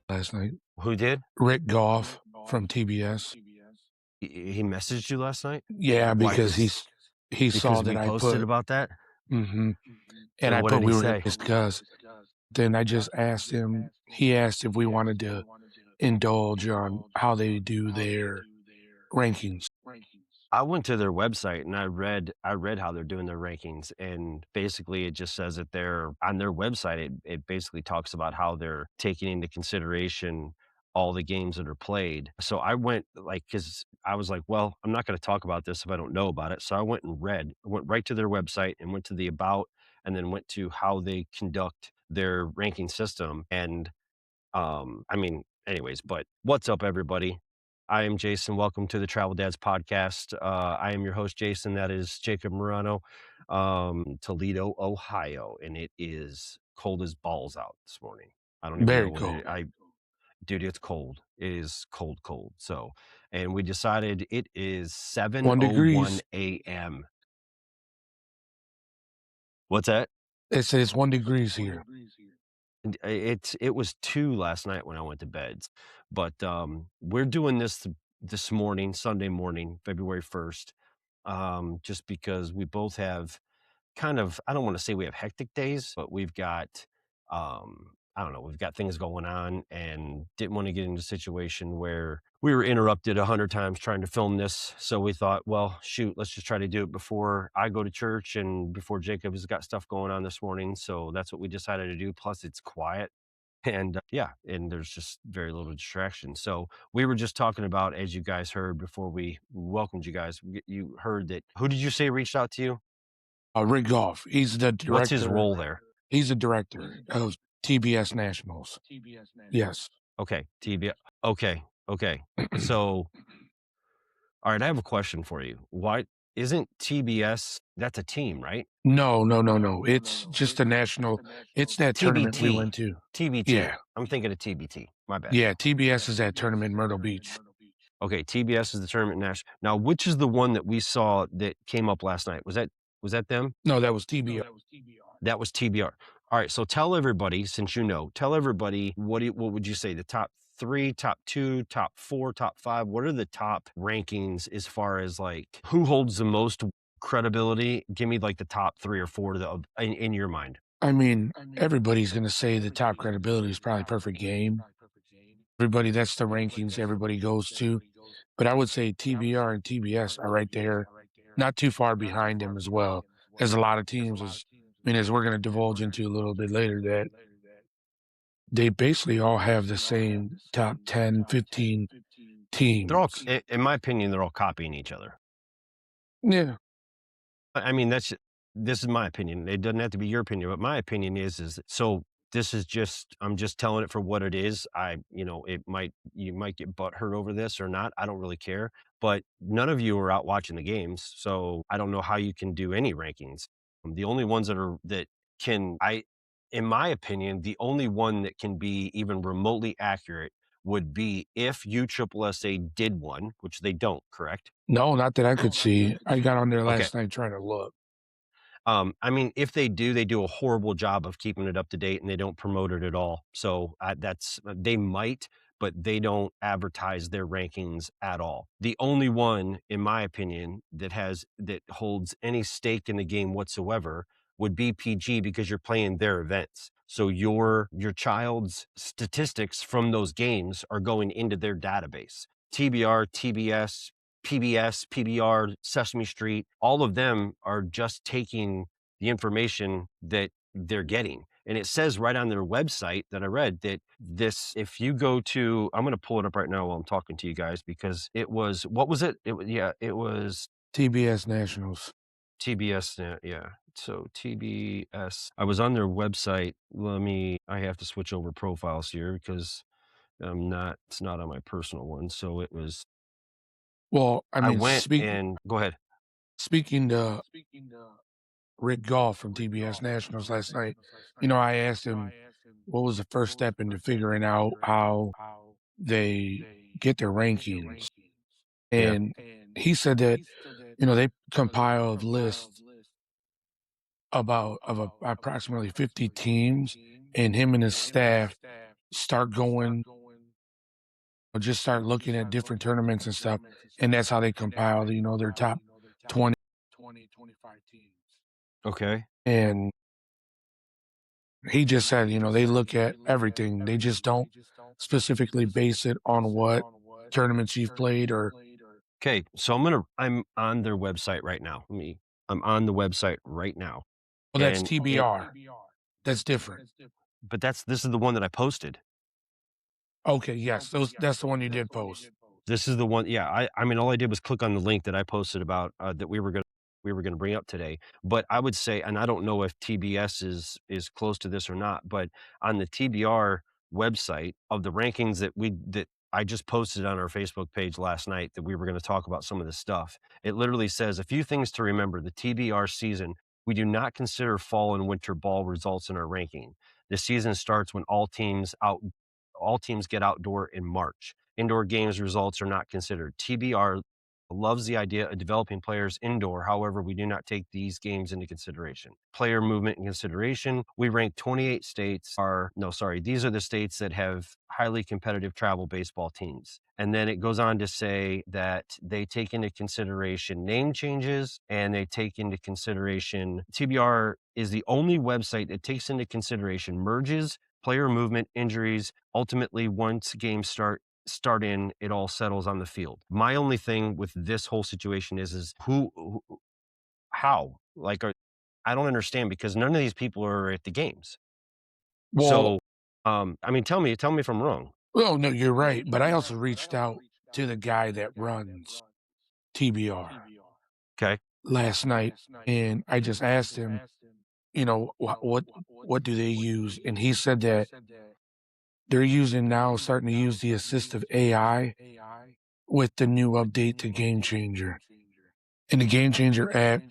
last night. Who did? Rick Goff from TBS. He messaged you last night? Yeah, Why? because he saw Because we that I posted put about that? and And I what put did we he were going say? to discuss. Then I just asked him. He asked if we wanted to indulge on how they do their rankings. I went to their website and I read how they're doing their rankings, and basically it just says that they're on their website. It basically talks about how they're taking into consideration all the games that are played. So I went because I was like, well, I'm not going to talk about this if I don't know about it. So I went and read. I went right to their website and went to the about, and then went to how they conduct their ranking system. And I mean, anyways, but what's up, everybody? I am Jason. Welcome to the Travel Dads podcast. I am your host, Jason. That is Jacob Morano, Toledo, Ohio, and it is cold as balls out this morning. I don't even know Very what cool. dude, it's cold. It is cold, cold. So, and we decided it is 1 7:01 degrees. a.m. What's that? It says 1 degrees here. And it was 2 last night when I went to bed, but we're doing this morning, Sunday morning, February 1st, just because we both have kind of, I don't want to say we have hectic days, but we've got I don't know, we've got things going on, and didn't want to get into a situation where we were interrupted 100 times trying to film this. So we thought, well, shoot, let's just try to do it before I go to church and before Jacob has got stuff going on this morning. So that's what we decided to do. Plus it's quiet. And yeah, and there's just very little distraction. So we were just talking about, as you guys heard before we welcomed you guys, you heard that, who did you say reached out to you? Rick Goff. He's the director. What's his role there? He's the director of TBS Nationals. Yes. Okay. Okay. So, all right, I have a question for you. Why isn't TBS, that's a team, right? No. It's just a national. It's that tournament we went to. TBT. Yeah. I'm thinking of TBT. My bad. Yeah, TBS is that tournament in Myrtle Beach. Okay, TBS is the tournament national. Now, which is the one that we saw that came up last night? Was that them? No, that was TBR. That was TBR. All right, so tell everybody, since you know, tell everybody what would you say, the top 3, top 2, top 4, top 5? What are the top rankings as far as like who holds the most credibility? Give me like the top 3 or 4 in your mind. I mean, everybody's going to say the top credibility is probably Perfect Game. Everybody, that's the rankings everybody goes to. But I would say TBR and TBS are right there, not too far behind them as well. As a lot of teams, as we're going to divulge into a little bit later, that they basically all have the same top 10, 15 teams. They're all, in my opinion, they're all copying each other. Yeah. I mean, this is my opinion. It doesn't have to be your opinion, but my opinion is so this is just, I'm just telling it for what it is. You might get butthurt over this or not. I don't really care, but none of you are out watching the games. So I don't know how you can do any rankings. The only ones in my opinion, the only one that can be even remotely accurate would be if USSSA did one, which they don't, correct? No, not that I could see. I got on there last night trying to look. I mean, if they do a horrible job of keeping it up to date, and they don't promote it at all. So they might, but they don't advertise their rankings at all. The only one, in my opinion, that holds any stake in the game whatsoever would be PG, because you're playing their events. So your child's statistics from those games are going into their database. TBR, TBS, PBS, PBR, Sesame Street, all of them are just taking the information that they're getting. And it says right on their website that I read that if you go to, I'm going to pull it up right now while I'm talking to you guys, because it was, what was it? It was TBS Nationals. TBS, yeah. So TBS, I was on their website. I have to switch over profiles here because it's not on my personal one. So it was, well, I went and go ahead. Speaking to Rick Goff from TBS Nationals last night, I asked him what was the first step into figuring out how they get their rankings. And he said that, they compile a list of approximately 50 teams, and him and his staff start going just start looking at different tournaments and stuff, and that's how they compile, their top 20, 25 teams. Okay. And he just said, they look at everything. They just don't specifically base it on what tournaments you've played or Okay. So I'm on their website right now. I'm on the website right now. well, that's And TBR. That's different. but this is the one that I posted. Okay, yes, that's the one you did post. This is the one. Yeah, I mean, all I did was click on the link that I posted about that we were gonna bring up today. But I would say, and I don't know if TBS is close to this or not, but on the TBR website of the rankings that I just posted on our Facebook page last night that we were going to talk about some of this stuff. It literally says a few things to remember. The TBR season, we do not consider fall and winter ball results in our ranking. The season starts when all teams get outdoor in March. Indoor games results are not considered. TBR loves the idea of developing players indoor. However, we do not take these games into consideration. Player movement in consideration. We rank 28 states these are the states that have highly competitive travel baseball teams. And then it goes on to say that they take into consideration name changes and they take into consideration TBR is the only website that takes into consideration merges, player movement, injuries. Ultimately, once games start in, it all settles on the field. My only thing with this whole situation is how? Like, I don't understand because none of these people are at the games. Well, So, I mean, tell me if I'm wrong. oh no, you're right. But I also reached out to the guy that runs TBR Okay. last night, and I just asked him, what do they use? And he said that they're starting to use the assistive AI with the new update to Game Changer. In the Game Changer app,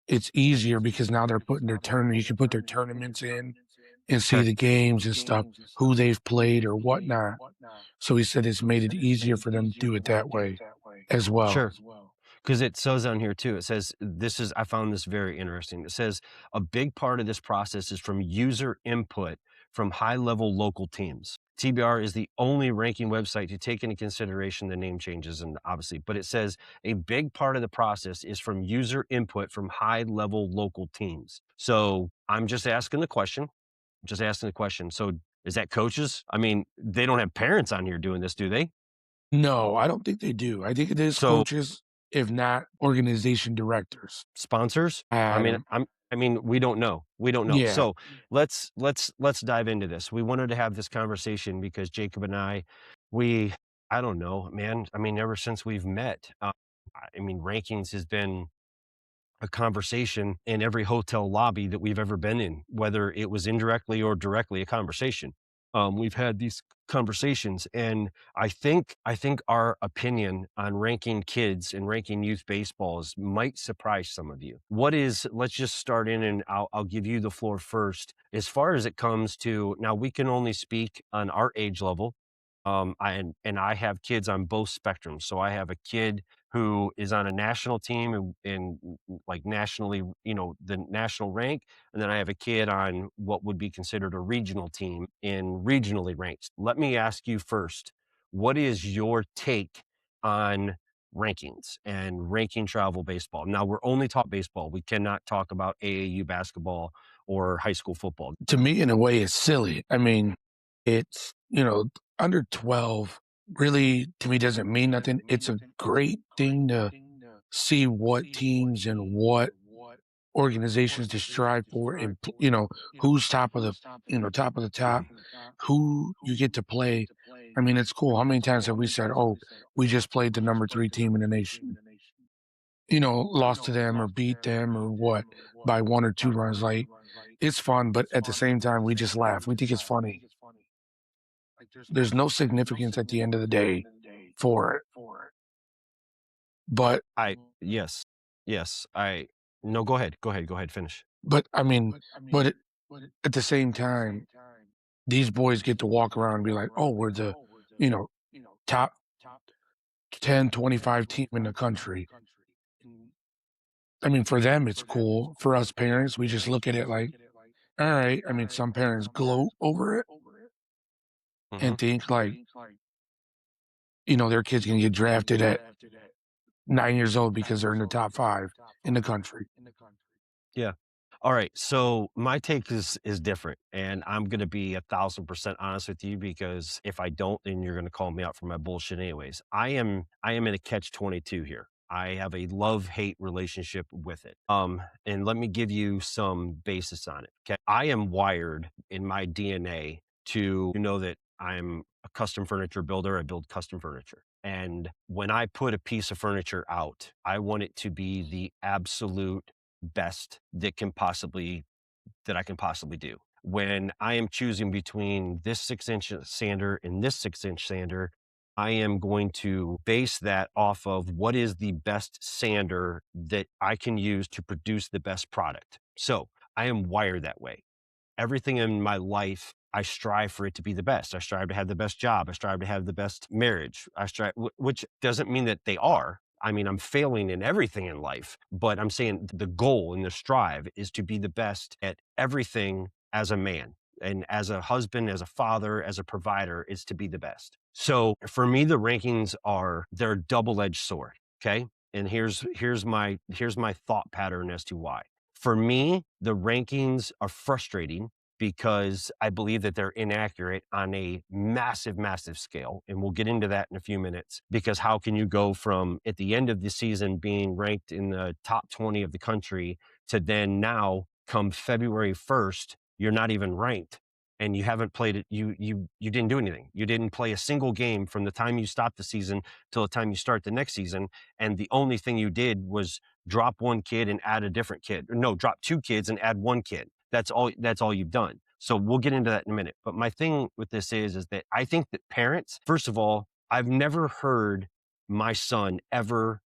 it's easier because now they're putting you can put their tournaments in and see Okay. the games and stuff, who they've played or whatnot. So he said it's made it easier for them to do it that way as well. Sure. Because it says on here too, it says, I found this very interesting. It says a big part of this process is from user input from high level local teams. TBR is the only ranking website to take into consideration the name changes and obviously, but it says a big part of the process is from user input from high level local teams. So I'm just asking the question. So is that coaches? I mean, they don't have parents on here doing this, do they? No, I don't think they do. I think it is So coaches, if not organization directors. sponsors? I I mean, don't. we don't know. We don't know. Yeah. So let's dive into this. We wanted to have this conversation because Jacob and we I don't know, man. I mean, ever since we've met, I mean, rankings has been a conversation in every hotel lobby that we've ever been in, whether it was indirectly or directly a conversation. We've had these conversations, and I think our opinion on ranking kids and ranking youth baseballs might surprise some of you. Let's just start in, and I'll give you the floor first. As far as it comes to now, we can only speak on our age level. I have kids on both spectrums. So I have a kid who is on a national team and like nationally, the national rank. And then I have a kid on what would be considered a regional team in regionally ranked. Let me ask you first, what is your take on rankings and ranking travel baseball? Now we're only talk baseball. We cannot talk about AAU basketball or high school football. To me, in a way, it's silly. I mean, it's, under 12 really to me doesn't mean nothing. It's a great thing to see what teams and what organizations to strive for and, who's top of top of the top, who you get to play. I mean, it's cool. How many times have we said, oh, we just played the number 3 team in the nation? Lost to them or beat them or what by 1 or 2 runs. Like, it's fun, but at the same time, we just laugh. We think it's funny. There's no significance at the end of the day for it. But Yes, yes, no, go ahead, finish. I mean, at the same time, these boys get to walk around and be like, "Oh, we're the, you know, top 10, 25 team in the country." I mean, for them, it's cool. For us parents, we just look at it like, all right. I mean, some parents gloat over it Mhm. and think like, their kid's going to get drafted at 9 years old because they're in the top 5 in the country. Yeah. All right. So my take is different, and I'm gonna be 1,000% honest with you because if I don't, then you're gonna call me out for my bullshit anyways. I am in a catch-22 here. I have a love-hate relationship with it. And let me give you some basis on it. Okay. I am wired in my DNA to know that I'm a custom furniture builder. I build custom furniture. And when I put a piece of furniture out, I want it to be the absolute best that I can possibly do. When I am choosing between this 6-inch sander and this 6-inch sander, I am going to base that off of what is the best sander that I can use to produce the best product. So I am wired that way. Everything in my life, I strive for it to be the best. I strive to have the best job. I strive to have the best marriage. Which doesn't mean that they are. I mean, I'm failing in everything in life, but I'm saying the goal and the strive is to be the best at everything as a man and as a husband, as a father, as a provider is to be the best. So for me, the rankings they're a double-edged sword. Okay. And here's my thought pattern as to why. For me, the rankings are frustrating because I believe that they're inaccurate on a massive, massive scale. And we'll get into that in a few minutes because how can you go from at the end of the season being ranked in the top 20 of the country to then now come February 1st, you're not even ranked and you haven't played it. You didn't do anything. You didn't play a single game from the time you stop the season till the time you start the next season. And the only thing you did was drop one kid and add a different kid. No, drop two kids and add one kid. That's all you've done. So we'll get into that in a minute. But my thing with this is that I think that parents, first of all, I've never heard my son ever,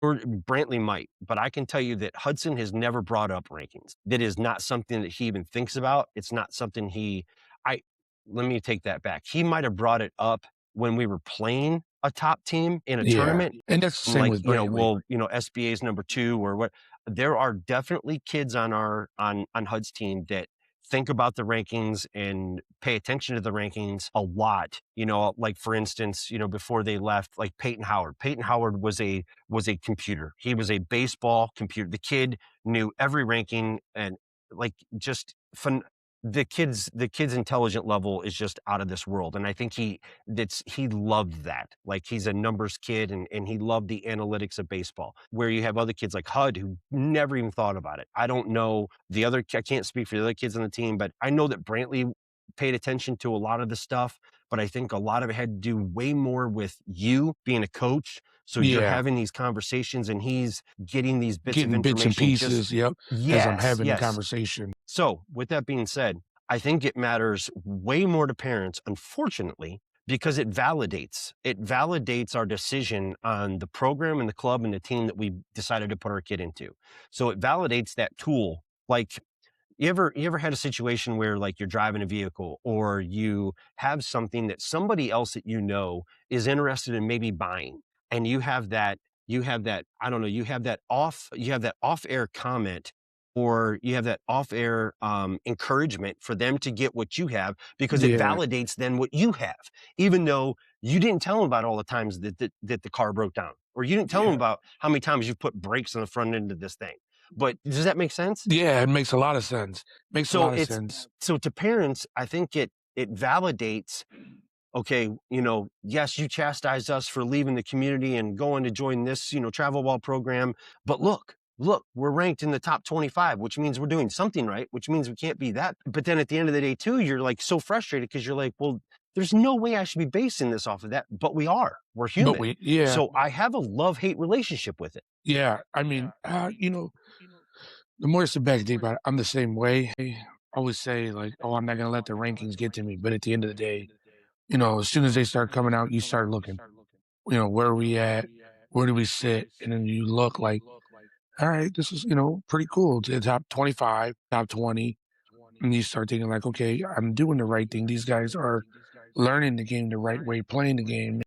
or Brantley might, but I can tell you that Hudson has never brought up rankings. That is not something that he even thinks about. It's not something let me take that back. He might have brought it up when we were playing a top team in a Yeah, tournament. and that's the same Like, with Brantley. SBA's number 2 or what. There are definitely kids on HUD's team that think about the rankings and pay attention to the rankings a lot. Like for instance, before they left, like Peyton Howard. Peyton Howard was a computer. He was a baseball computer. The kid knew every ranking and like just fun. The kid's intelligent level is just out of this world. And I think he loved that. Like he's a numbers kid and he loved the analytics of baseball, where you have other kids like HUD who never even thought about it. I don't know I can't speak for the other kids on the team, but I know that Brantley paid attention to a lot of the stuff, but I think a lot of it had to do way more with you being a coach. So you're Yeah, having these conversations and he's getting these bits of getting bits and information. pieces, yep, as I'm Yes, having the yes. conversation. So, with that being said, I think it matters way more to parents, unfortunately, because it validates our decision on the program and the club and the team that we decided to put our kid into. So it validates that tool. Like you ever had a situation where like you're driving a vehicle or you have something that somebody else that is interested in maybe buying, and you have that I don't know, you have that off-air comment, or you have that off-air encouragement for them to get what you have because it Yeah, validates then what you have, even though you didn't tell them about all the times that the car broke down, or you didn't tell them yeah, about how many times you put brakes on the front end of this thing. But does that make sense? yeah, it makes a lot of sense. Makes a So lot of it's sense. so to parents, I think it validates, okay, yes, you chastised us for leaving the community and going to join this, travel ball program, but look, we're ranked in the top 25, which means we're doing something right, which means we can't be that. But then at the end of the day too, you're like so frustrated because you're like, well, there's no way I should be basing this off of that, but we are. We're But human. yeah, So I have a love-hate relationship with it. yeah, I mean, the more I sit back and think about it, I'm the same way. I always say like, "Oh, I'm not gonna let the rankings get to me," but at the end of the day, as soon as they start coming out, you start looking, where are we at? Where do we sit? And then you look like, all right, this is, pretty cool. To the top 25, top 20. And you start thinking like, okay, I'm doing the right thing. These guys are learning the game the right way, playing the game,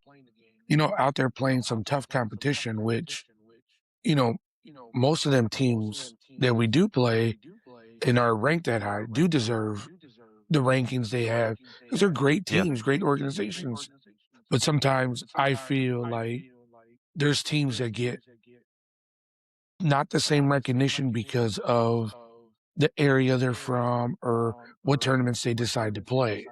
out there playing some tough competition, which, you know, most of them teams that we do play and are ranked that high do deserve the rankings they have because they're great Yeah. teams, great organizations. But sometimes I feel like there's teams that get not the same recognition because of the area they're from or what tournaments they decide to play.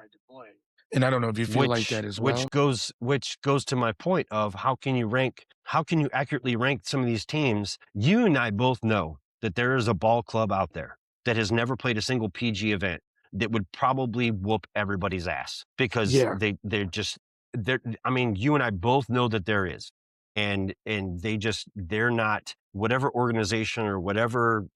And I don't know if you feel like Which that as which well. goes which goes to my point of how can you accurately rank some of these teams? You and I both know that there is a ball club out there that has never played a single PG event that would probably whoop everybody's ass because Yeah. they're I mean, you and I both know that there is. And they're not whatever organization or whatever,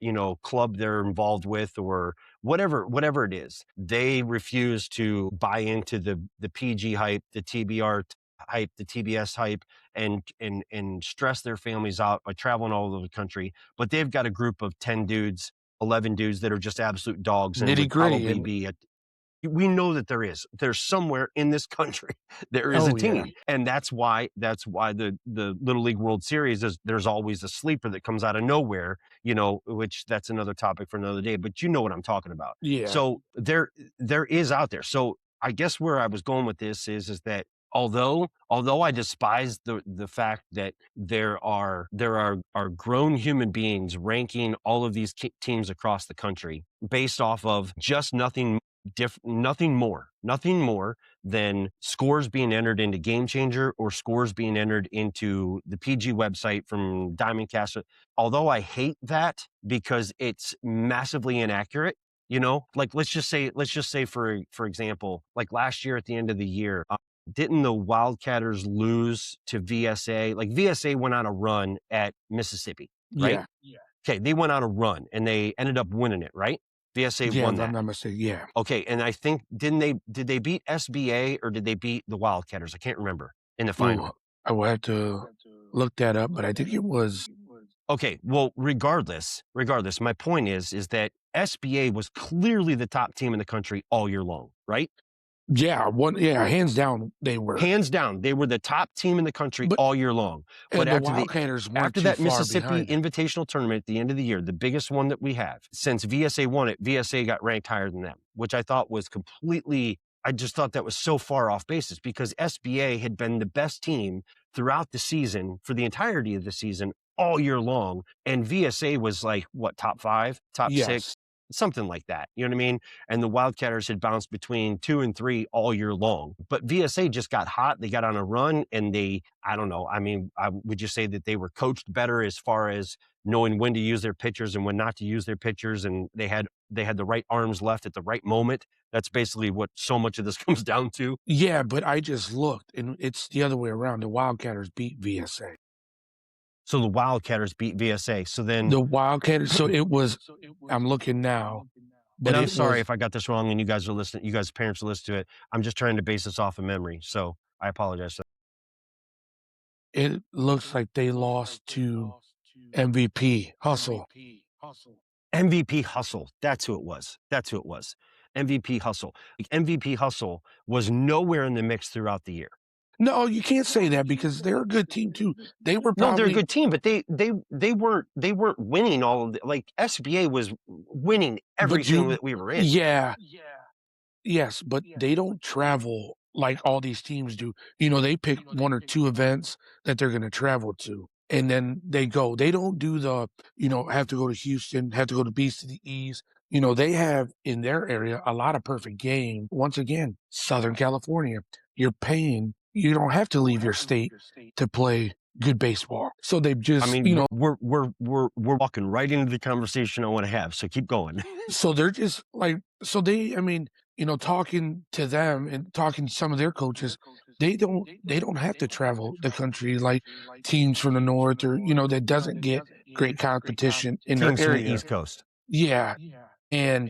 club they're involved with or whatever it is, they refuse to buy into the PG hype, the TBR hype, the TBS hype, and stress their families out by traveling all over the country. But they've got a group of 10 dudes, 11 dudes that are just absolute dogs and Nitty would gritty. probably And be we know that there's somewhere in this country there is a oh, yeah. team, and that's why the Little League World Series there's always a sleeper that comes out of nowhere, which that's another topic for another day, but you know what I'm talking about. Yeah. So there is out there. So I guess where I was going with this is that although I despise the fact that there are grown human beings ranking all of these teams across the country based off of just nothing more than scores being entered into Game Changer or scores being entered into the PG website from Diamondcast. Although I hate that because it's massively inaccurate, like let's just say for example, like last year at the end of the year, didn't the Wildcatters lose to VSA? Like VSA went on a run at Mississippi, right? Yeah. Okay, they went on a run and they ended up winning it, right? VSA Yeah. won If I'm that. not mistaken. Yeah. Okay, and I think did they beat SBA or did they beat the Wildcatters? I can't remember in the Ooh, final. I will have to look that up, but I think it was. Okay, well, regardless, my point is that SBA was clearly the top team in the country all year long, right? Yeah. Yeah. Hands down, they were. Hands down, they were the top team in the country But all year long. But and the Wildcatters weren't after too that far Mississippi behind it. Invitational Tournament at the end of the year, the biggest one that we have, since VSA won it, VSA got ranked higher than them, which I thought was I just thought that was so far off basis because SBA had been the best team throughout the season for the entirety of the season all year long. And VSA was like, what, top 5, top 6, Yes. something like that. You know what I mean? And the Wildcatters had bounced between 2 and 3 all year long. But VSA just got hot. They got on a run and I don't know. I mean, would you say that they were coached better as far as knowing when to use their pitchers and when not to use their pitchers? And they had the right arms left at the right moment. That's basically what so much of this comes down to. Yeah, but I just looked, and it's the other way around. The Wildcatters beat VSA. So the Wildcatters beat VSA. So then, The Wildcatters. So it was. I'm looking now, but and I'm it sorry was. if I got this wrong and you guys are listening, you guys parents are listening to it. I'm just trying to base this off of memory. So I apologize. It looks like they lost to MVP Hustle. MVP Hustle. That's who it was. MVP Hustle. Like, MVP Hustle was nowhere in the mix throughout the year. No, you can't say that because they're a good team too. They were No, they're a probably good team, but they weren't winning all of the, like SBA was winning everything that we were in. Yeah. Yes, but they don't travel like all these teams do. They pick one or two events that they're going to travel to, and then they go. They don't do have to go to Houston, have to go to Beast of the East. They have in their area a lot of perfect game. Once again, Southern California, you're paying. You don't have to leave your state to play good baseball. So they've just, I mean, we're walking right into the conversation I want to have. So keep going. so they're just like, so they, I mean, talking to them and talking to some of their coaches, they don't have to travel the country like teams from the north or that doesn't get great competition in their Teams from the area. East Coast. Yeah, and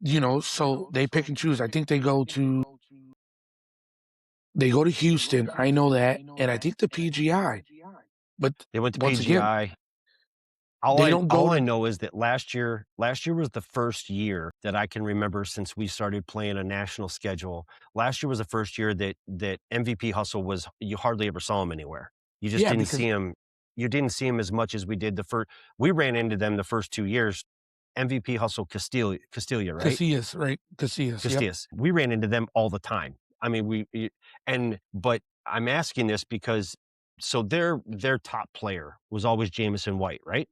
Yeah. so they pick and choose. I think they go to Houston. I know that, and I think the PGI. But They went to once again, PGI. they don't go All I to. know is that last year was the first year that I can remember since we started playing a national schedule. Last year was the first year that MVP Hustle was you hardly ever saw him anywhere. You just Yeah, didn't because see him. You didn't see him as much as we did the first. We ran into them the first 2 years. MVP Hustle Castilla, right? Casillas, right? Casillas, yep. Castillas. We ran into them all the time. I mean, but I'm asking this because so their top player was always Jameson White, right?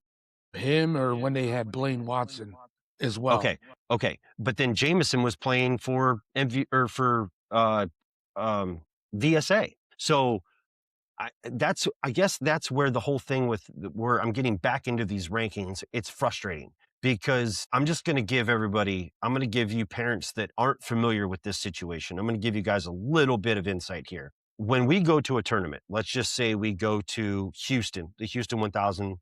Him or when they had Blaine Watson as well. Okay, okay, but then Jameson was playing for MV or for, um, VSA. So, I guess that's where the whole thing with where I'm getting back into these rankings, it's frustrating because I'm gonna give you parents that aren't familiar with this situation, I'm gonna give you guys a little bit of insight here. When we go to a tournament, let's just say we go to Houston, the Houston 1000,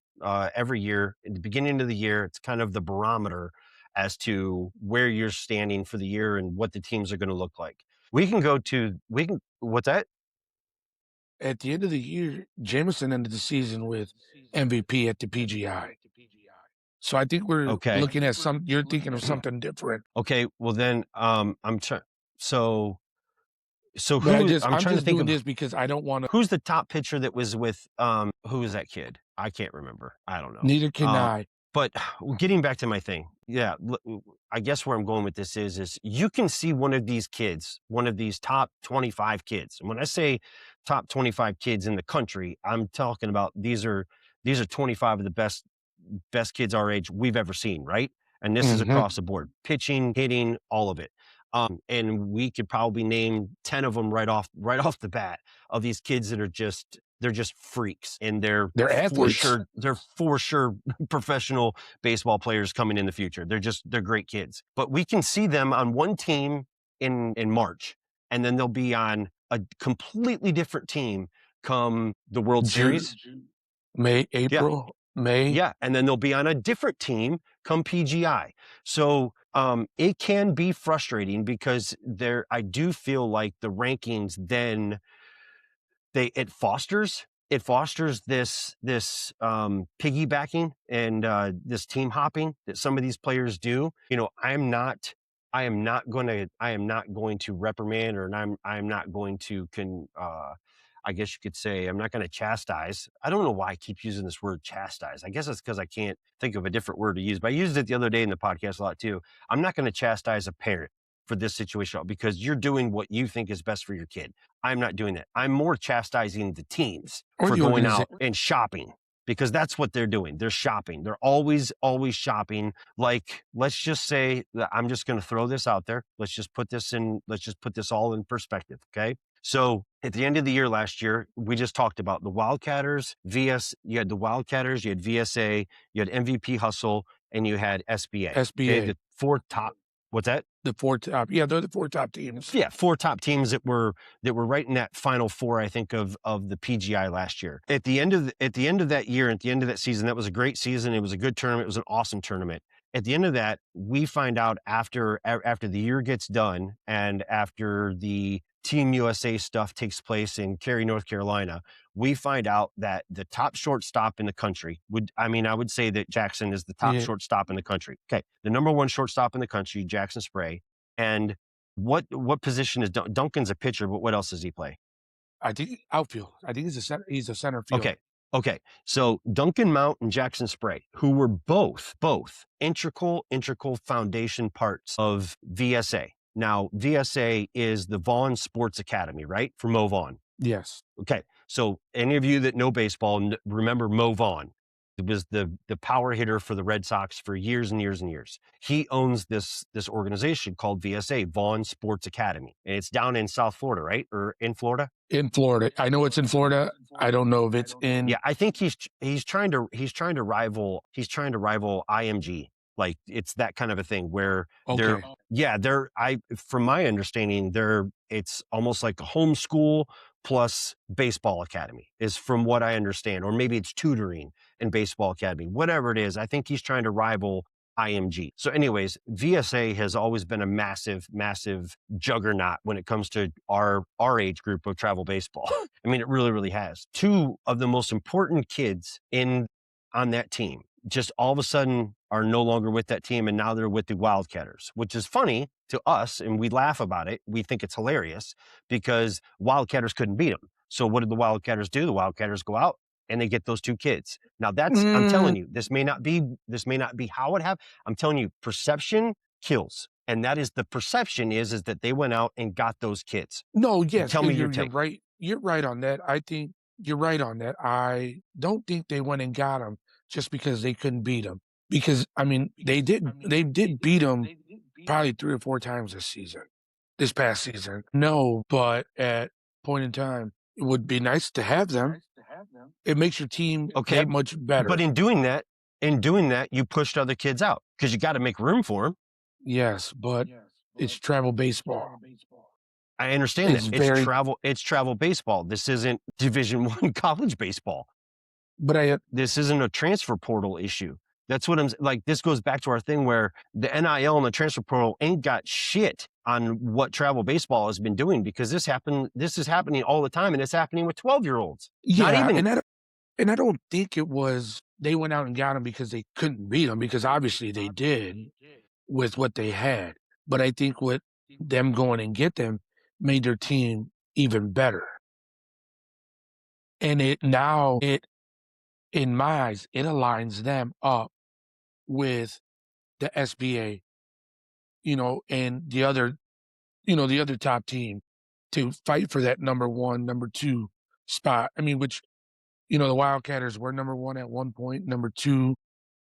every year, at the beginning of the year, it's kind of the barometer as to where you're standing for the year and what the teams are gonna look like. What's that? At the end of the year, Jameson ended the season with MVP at the PGI. So I think we're Okay. looking at you're thinking of something different. Okay, well then, I'm trying. So, so But who? I'm I'm trying to just think doing of this because I don't want to. who's the top pitcher that was with. Who was that kid? I can't remember. I don't know. Neither can I. But getting back to my thing, yeah, I guess where I'm going with this is you can see one of these kids, one of these top 25 kids. And when I say top 25 kids in the country, I'm talking about these are 25 of the best kids our age we've ever seen, right? And this is Mhm. across the board, pitching, hitting, all of it. And we could probably name 10 of them right off the bat of these kids that are they're just freaks and They're athletes. they're for sure professional baseball players coming in the future. They're great kids. But we can see them on one team in March, and then they'll be on a completely different team come the World June, Series. May, Yeah. April, May. Yeah, and then they'll be on a different team come PGI. So it can be frustrating because I do feel like the rankings then it fosters this piggybacking and this team hopping that some of these players do. I am not going to reprimand, or I'm not going to I guess you could say I'm not going to chastise. I don't know why I keep using this word chastise. I guess it's because I can't think of a different word to use, but I used it the other day in the podcast a lot too. I'm not going to chastise a parent for this situation because you're doing what you think is best for your kid. I'm not doing that. I'm more chastising the teams Or for the going organization. out and shopping, because that's what they're doing. They're shopping. They're always shopping. Like, let's just say that I'm just going to throw this out there. Let's just put this all in perspective. Okay. So at the end of the year last year, we just talked about the Wildcatters, you had the Wildcatters, you had VSA, you had MVP Hustle, and you had SBA. SBA. Okay, the four top, what's that? The four top. Yeah, they're the four top teams. Yeah, four top teams that were right in that final four, I think, of the PGI last year. At the end of that year, at the end of that season, that was a great season. It was a good tournament. It was an awesome tournament. At the end of that, we find out after the year gets done and after the Team USA stuff takes place in Cary, North Carolina, we find out that the top shortstop in the country I would say that Jackson is the top shortstop in the country. Okay. The number one shortstop in the country, Jackson Spray. And what position is Duncan's a pitcher, but what else does he play? I think outfield. I think he's a center fielder. Okay. So Duncan Mount and Jackson Spray, who were both integral foundation parts of VSA. Now, VSA is the Vaughn Sports Academy, right? For Mo Vaughn. Yes. Okay. So any of you that know baseball remember Mo Vaughn. It was the power hitter for the Red Sox for years and years and years. He owns this organization called VSA, Vaughn Sports Academy. And it's down in South Florida, right? Or in Florida? In Florida. I know it's in Florida. I don't know if it's in. Yeah, I think he's trying to rival IMG. Like, it's that kind of a thing where from my understanding, it's almost like a homeschool plus baseball academy is from what I understand, or maybe it's tutoring and baseball academy, whatever it is. I think he's trying to rival IMG. So anyways, VSA has always been a massive, massive juggernaut when it comes to our age group of travel baseball. I mean, it really, really has. Two of the most important kids on that team just all of a sudden are no longer with that team, and now they're with the Wildcatters, which is funny to us, and we laugh about it. We think it's hilarious because Wildcatters couldn't beat them. So what did the Wildcatters do? The Wildcatters go out and they get those two kids. Now I'm telling you, this may not be how it happened. I'm telling you, perception kills. And that is the perception is that they went out and got those kids. No, yes. Tell me your you're take. right. you're right on that. I think you're right on that. I don't think they went and got him just because they couldn't beat him. Because I mean, they did beat him probably 3 or 4 times this past season. No, but at point in time, it would be nice to have them. It makes your team Okay, that much better. but in doing that, you pushed other kids out because you got to make room for them. Yes, but it's travel baseball. I understand It's that very, it's travel baseball. This isn't Division One college baseball. but This isn't a transfer portal issue. That's what I'm like. This goes back to our thing where the NIL and the transfer portal ain't got shit on what travel baseball has been doing because this is happening all the time, and it's happening with 12-year-olds. Not yeah, even and I don't think it was they went out and got him because they couldn't beat him because obviously they did with what they had. But I think what them going and get them made their team even better. And it in my eyes, it aligns them up with the SBA, and the other top team to fight for that number 1, number 2 spot. I mean, which, the Wildcatters were number 1 at one point, number 2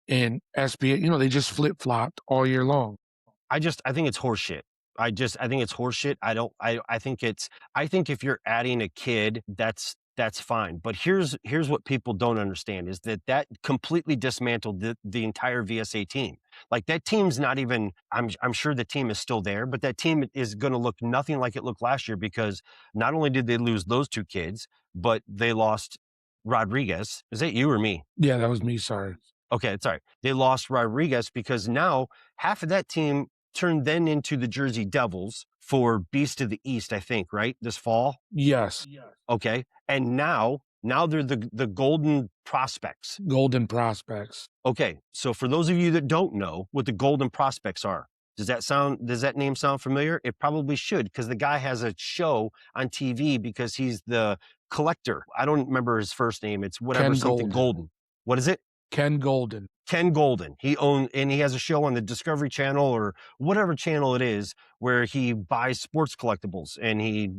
in SBA. They just flip-flopped all year long. I think it's horseshit. I think it's horseshit. I think if you're adding a kid, that's fine. But here's what people don't understand is that completely dismantled the entire VSA team. Like that team's not even, I'm sure the team is still there, but that team is going to look nothing like it looked last year because not only did they lose those 2 kids, but they lost Rodriguez. Is that you or me? Yeah, that was me, sorry. Okay, sorry. They lost Rodriguez because now half of that team turned then into the Jersey Devils for Beast of the East, I think, right? This fall? Yes. Okay. And now they're the Golden Prospects. Golden Prospects. Okay. So for those of you that don't know what the Golden Prospects are, does that name sound familiar? It probably should because the guy has a show on TV because he's the collector. I don't remember his first name. It's whatever, Ken something Golden. What is it? Ken Golden. He has a show on the Discovery Channel or whatever channel it is where he buys sports collectibles. And he's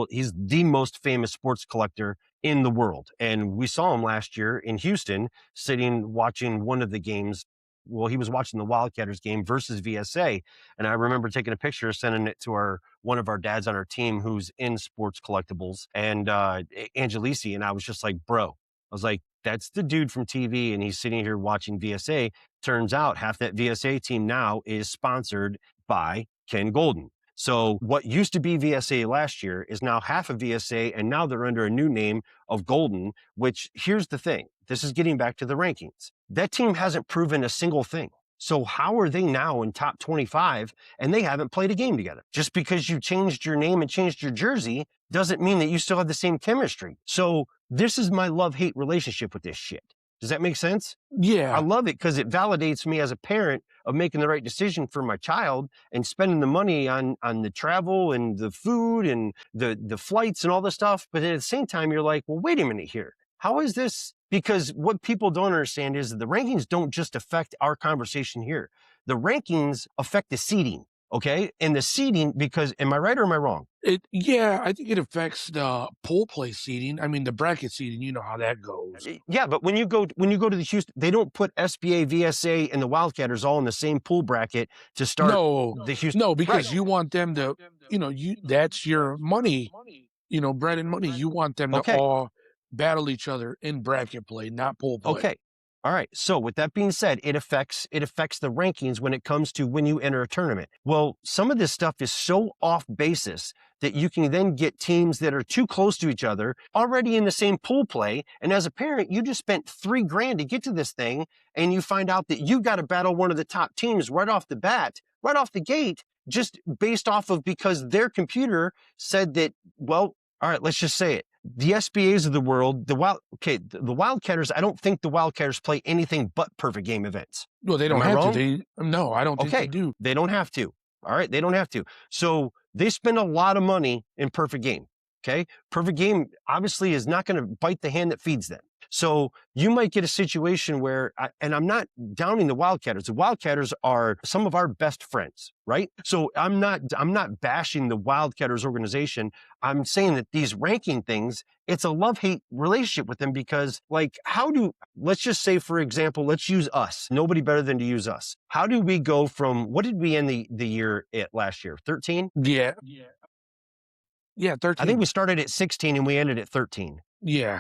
he's the most famous sports collector in the world. And we saw him last year in Houston sitting watching one of the games. Well, he was watching the Wildcatters game versus VSA. And I remember taking a picture, sending it to one of our dads on our team who's in sports collectibles and Angelisi. And I was just like, bro, I was like, that's the dude from TV, and he's sitting here watching VSA. Turns out half that VSA team now is sponsored by Ken Golden. So what used to be VSA last year is now half of VSA, and now they're under a new name of Golden, which here's the thing. This is getting back to the rankings. That team hasn't proven a single thing. So how are they now in top 25 and they haven't played a game together? Just because you changed your name and changed your jersey doesn't mean that you still have the same chemistry. So this is my love-hate relationship with this shit. Does that make sense? Yeah. I love it because it validates me as a parent of making the right decision for my child and spending the money on the travel and the food and the flights and all this stuff. But at the same time, you're like, well, wait a minute here. How is this? Because what people don't understand is that the rankings don't just affect our conversation here. The rankings affect the seeding, okay? And the seeding, because, am I right or am I wrong? Yeah, I think it affects the pool play seeding. I mean, the bracket seeding, you know how that goes. Yeah, but when you go to the Houston, they don't put SBA, VSA, and the Wildcatters all in the same pool bracket to start the Houston. No, because you want them to, that's your money, bread and money. You want them to all battle each other in bracket play, not pool play. Okay. All right. So with that being said, it affects the rankings when it comes to when you enter a tournament. Well, some of this stuff is so off basis that you can then get teams that are too close to each other already in the same pool play. And as a parent, you just spent $3,000 to get to this thing. And you find out that you got to battle one of the top teams right off the bat, right off the gate, just based off of because their computer said that, well, all right, let's just say it. The SBAs of the world, the Wildcatters, I don't think the Wildcatters play anything but perfect game events. Well, they don't have to. No, I don't think they do. They don't have to. All right, they don't have to. So they spend a lot of money in perfect game. Okay, perfect game obviously is not going to bite the hand that feeds them. So you might get a situation where, and I'm not downing the Wildcatters. The Wildcatters are some of our best friends, right? So I'm not bashing the Wildcatters organization. I'm saying that these ranking things, it's a love-hate relationship with them because, like, let's just say, for example, let's use us. Nobody better than to use us. How do we go from, what did we end the year at last year? 13? Yeah. Yeah, I think 13. we started at 16 and we ended at 13. Yeah.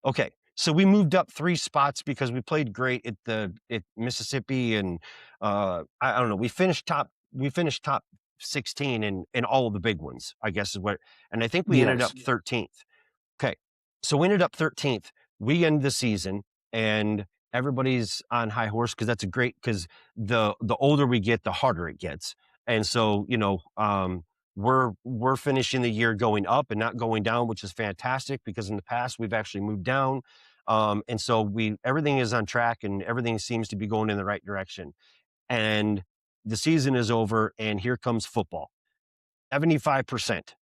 Okay. So we moved up 3 spots because we played great at Mississippi and I don't know. We finished top 16 in all of the big ones, I guess is what, and I think we ended up Yes. 13th. Okay. So we ended up 13th. We end the season and everybody's on high horse because that's because the older we get, the harder it gets. And so, we're finishing the year going up and not going down, which is fantastic because in the past we've actually moved down. And so everything is on track and everything seems to be going in the right direction. And the season is over and here comes football. 75%,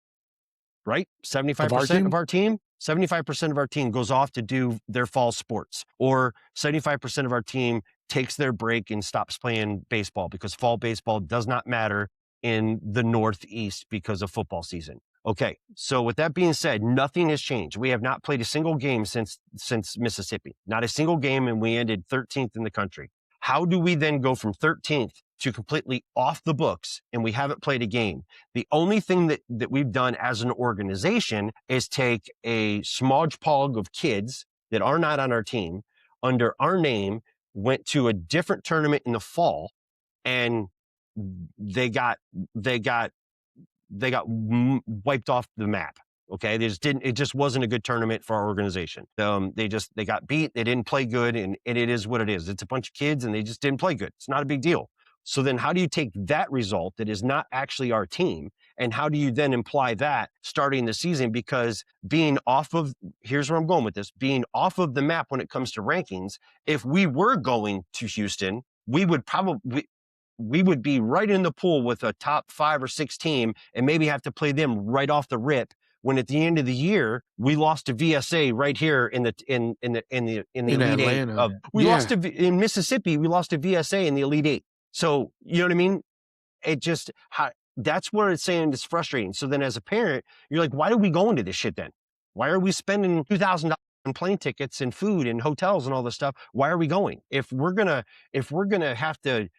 right? Of our 75% team? of our team, 75% of our team goes off to do their fall sports, or 75% of our team takes their break and stops playing baseball because fall baseball does not matter in the Northeast because of football season. Okay, so with that being said, nothing has changed. We have not played a single game since Mississippi, not a single game, and we ended 13th in the country. How do we then go from 13th to completely off the books and we haven't played a game? The only thing that we've done as an organization is take a smodgepodge of kids that are not on our team under our name, went to a different tournament in the fall, and they got wiped off the map. Okay. It just wasn't a good tournament for our organization. They got beat. They didn't play good. And it is what it is. It's a bunch of kids and they just didn't play good. It's not a big deal. So then how do you take that result that is not actually our team? And how do you then imply that starting the season? Because here's where I'm going with this, being off of the map when it comes to rankings, if we were going to Houston, we would be right in the pool with a top 5 or 6 team and maybe have to play them right off the rip. When at the end of the year, we lost to VSA right here in the Elite Atlanta. Eight. Lost in Mississippi. We lost to VSA in the Elite Eight. So you know what I mean? That's where it's saying it's frustrating. So then as a parent, you're like, why are we going to this shit then? Why are we spending $2,000 on plane tickets and food and hotels and all this stuff? Why are we going? If we're gonna have to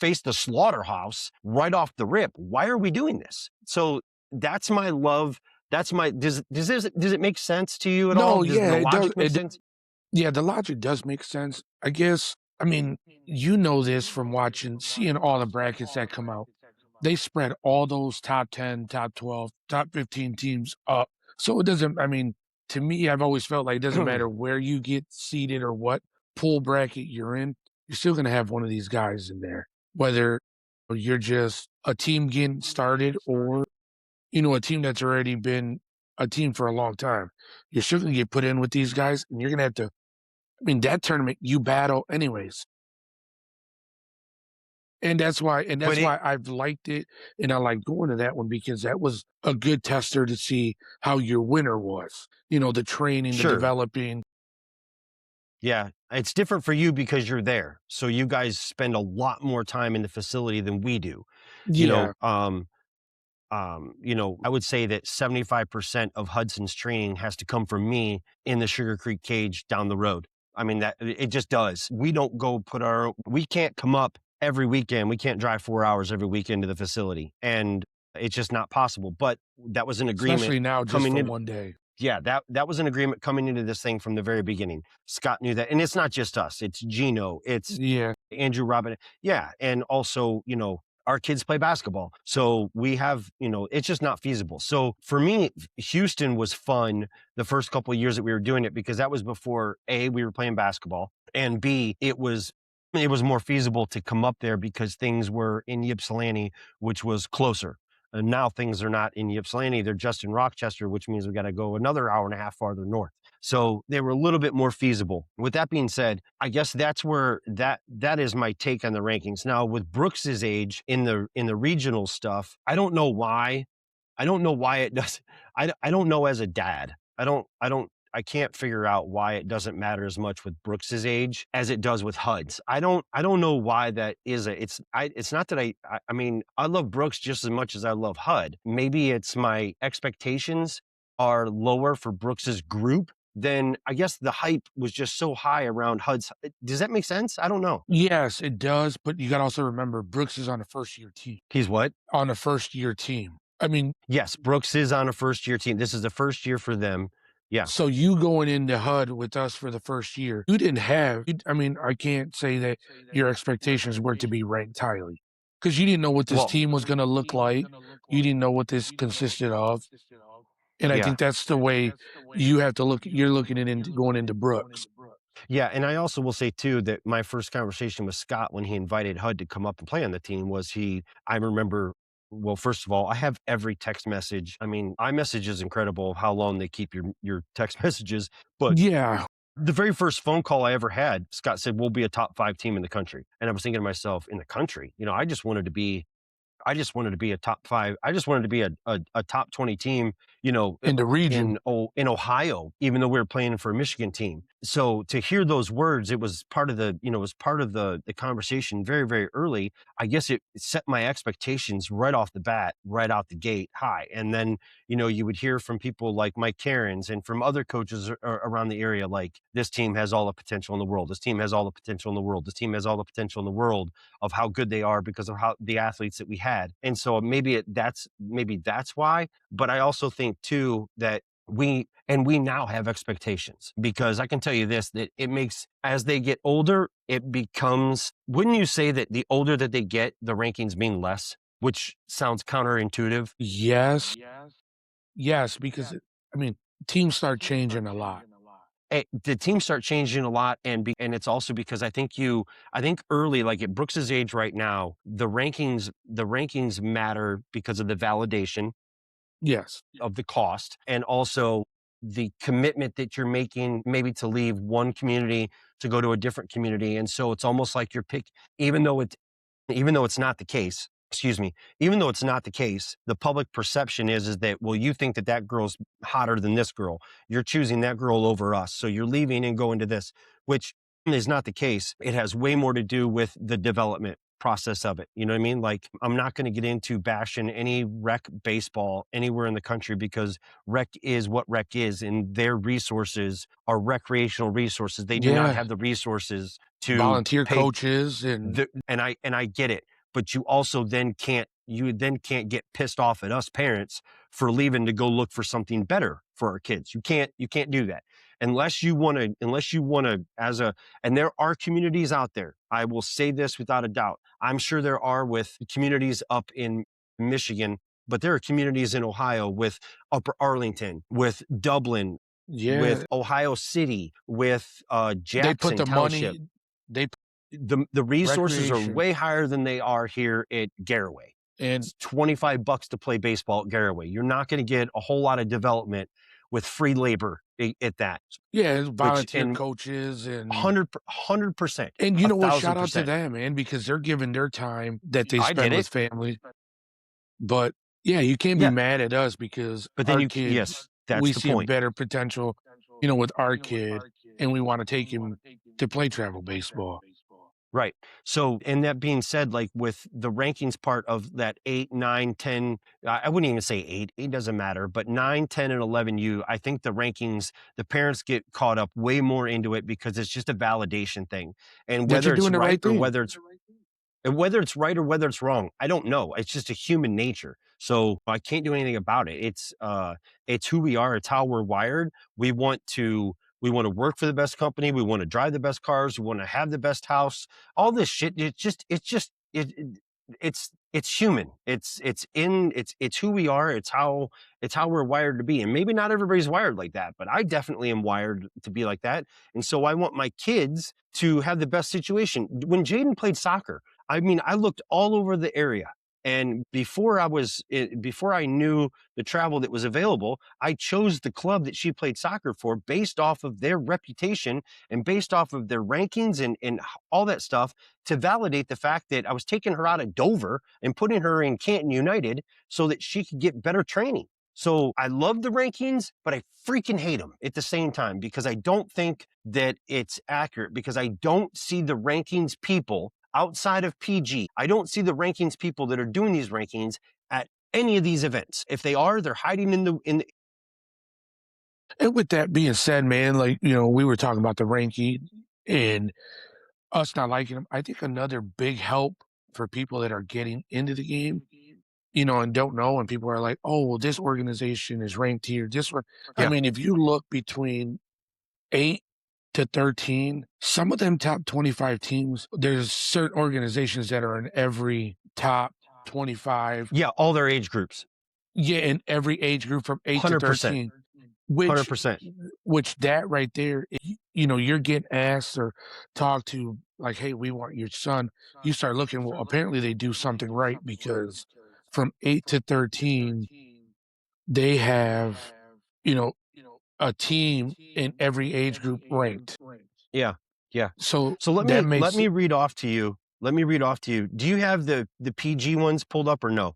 face the slaughterhouse right off the rip, why are we doing this? So that's my love. Does it make sense to you at all? Does Yeah, the it logic does. make sense? Yeah, the logic does make sense. I guess, I mean, you know this from seeing all the brackets that come out. They spread all those top 10, top 12, top 15 teams up. So it doesn't, I mean, to me, I've always felt like it doesn't matter where you get seated or what pool bracket you're in, you're still going to have one of these guys in there, whether you're just a team getting started or, a team that's already been a team for a long time. You're still going to get put in with these guys and you're going to have to, that tournament you battle anyways. And that's why I've liked it. And I like going to that one because that was a good tester to see how your winter was, the training, Sure. the developing. Yeah, it's different for you because you're there. So you guys spend a lot more time in the facility than we do. Yeah. I would say that 75% of Hudson's training has to come from me in the Sugar Creek cage down the road. I mean, that it just does. We don't go we can't come up every weekend. We can't drive 4 hours every weekend to the facility, and it's just not possible. But that was an agreement. Especially now, just for one day. Yeah, that was an agreement coming into this thing from the very beginning. Scott knew that. And it's not just us. It's Gino. It's Andrew Robin. Yeah. And also, our kids play basketball. So we have, it's just not feasible. So for me, Houston was fun the first couple of years that we were doing it because that was before A, we were playing basketball, and B, it was more feasible to come up there because things were in Ypsilanti, which was closer. And now things are not in Ypsilanti, they're just in Rochester, which means we got to go another hour and a half farther north. So they were a little bit more feasible. With that being said, I guess that's where that is my take on the rankings. Now with Brooks's age in the regional stuff, I don't know why. I don't know why it does. I don't know as a dad. I I can't figure out why it doesn't matter as much with Brooks's age as it does with Hud's. I don't know why that is. It's not that I mean, I love Brooks just as much as I love Hud. Maybe it's my expectations are lower for Brooks's group. Then I guess the hype was just so high around Hud's. Does that make sense? I don't know. Yes, it does, but you gotta also remember Brooks is on a first-year team. He's what? On a first-year team. I mean, Yes, Brooks is on a first-year team. This is the first year for them. Yeah. so you going into HUD with us for the first year, you didn't have I mean, I can't say that your expectations were to be ranked highly because you didn't know what this Well, team was gonna look like. You didn't know what this consisted of, and I yeah. think that's the way you have to look you're looking at into going into Brooks. Yeah, and I also will say too that my first conversation with Scott when he invited Hud to come up and play on the team was I remember, well, first of all, I have every text message. I mean, iMessage is incredible how long they keep your text messages. But Yeah, the very first phone call I ever had, Scott said, "We'll be a top 5 team in the country." And I was thinking to myself, in the country? I just wanted to be a top 5. I just wanted to be a top 20 team, you know, in the region. in Ohio, even though we were playing for a Michigan team. So to hear those words, it was part of the conversation very, very early. I guess it set my expectations right off the bat, right out the gate high. And then, you would hear from people like Mike Cairns and from other coaches around the area, like, this team has all the potential in the world. This team has all the potential in the world. This team has all the potential in the world of how good they are because of how the athletes that we had. And so that's why. But I also think too that we now have expectations, because I can tell you this, that it makes, as they get older, it becomes, wouldn't you say that the older that they get, the rankings mean less, which sounds counterintuitive? Yes, yes, because I mean, teams start changing a lot. The teams start changing a lot, and it's also because I think early, like at Brooks's age right now, the rankings matter because of the validation Yes. of the cost, and also the commitment that you're making, maybe to leave one community to go to a different community. And so it's almost like you're even though it's not the case, excuse me, even though it's not the case, the public perception is that, well, you think that girl's hotter than this girl. You're choosing that girl over us. So you're leaving and going to this, which is not the case. It has way more to do with the development process of it. You know what I mean? Like, I'm not going to get into bashing any rec baseball anywhere in the country, because rec is what rec is, and their resources are recreational resources. They do not Yeah. have the resources to Volunteer pay coaches and and I get it, but you also then can't get pissed off at us parents for leaving to go look for something better for our kids. You can't do that unless you want to and there are communities out there. I will say this without a doubt. I'm sure there are with communities up in Michigan, but there are communities in Ohio, with Upper Arlington, with Dublin, yeah, with Ohio City, with they put Jackson the Township. money they The resources are recreation way higher than they are here at Garaway. and It's $25 to play baseball at Garaway. You're not going to get a whole lot of development with free labor at that, yeah, which, volunteer and coaches and 100%, you know what? Shout out to 1,000%. them, man, because they're giving their time that they I get spend it. with family. But yeah, you can't be Yeah. mad at us because But then our yes, kids, that's we the see a point. better potential, with our kid, and we want to take him to play travel baseball. Right. So, and that being said, like with the rankings part of that 8, 9, 10, I wouldn't even say 8, 8 doesn't matter, but 9, 10, and 11U, I think the rankings, the parents get caught up way more into it because it's just a validation thing. And That you're whether it's doing the right right or thing. whether it's wrong, I don't know. It's just a human nature. So I can't do anything about it. It's who we are. It's how we're wired. We want to work for the best company. We want to drive the best cars. We want to have the best house. All this shit. It's human. It's who we are. It's how we're wired to be. And maybe not everybody's wired like that, but I definitely am wired to be like that. And so I want my kids to have the best situation. When Jaden played soccer, I mean, I looked all over the area. And before I knew the travel that was available, I chose the club that she played soccer for based off of their reputation and based off of their rankings and all that stuff, to validate the fact that I was taking her out of Dover and putting her in Canton United so that she could get better training. So I love the rankings, but I freaking hate them at the same time because I don't think that it's accurate because I don't see the rankings people outside of PG. I don't see the rankings people that are doing these rankings at any of these events. If they are, they're hiding in the. And with that being said, man, like, we were talking about the ranking and us not liking them. I think another big help for people that are getting into the game, and don't know, and people are like, oh, well, this organization is ranked here. I Yeah. mean, if you look between 8 to 13, some of them top 25 teams, there's certain organizations that are in every top 25. Yeah, all their age groups. Yeah, in every age group from 8 to 100%. 13. Which 100%. that right there, you're getting asked or talked to like, hey, we want your son. You start looking, well, apparently they do something right because from 8 to 13, they have, you know, a team in every age group ranked. Yeah. Yeah. So So let that me makes read off to you. Let me read off to you. Do you have the PG ones pulled up or no?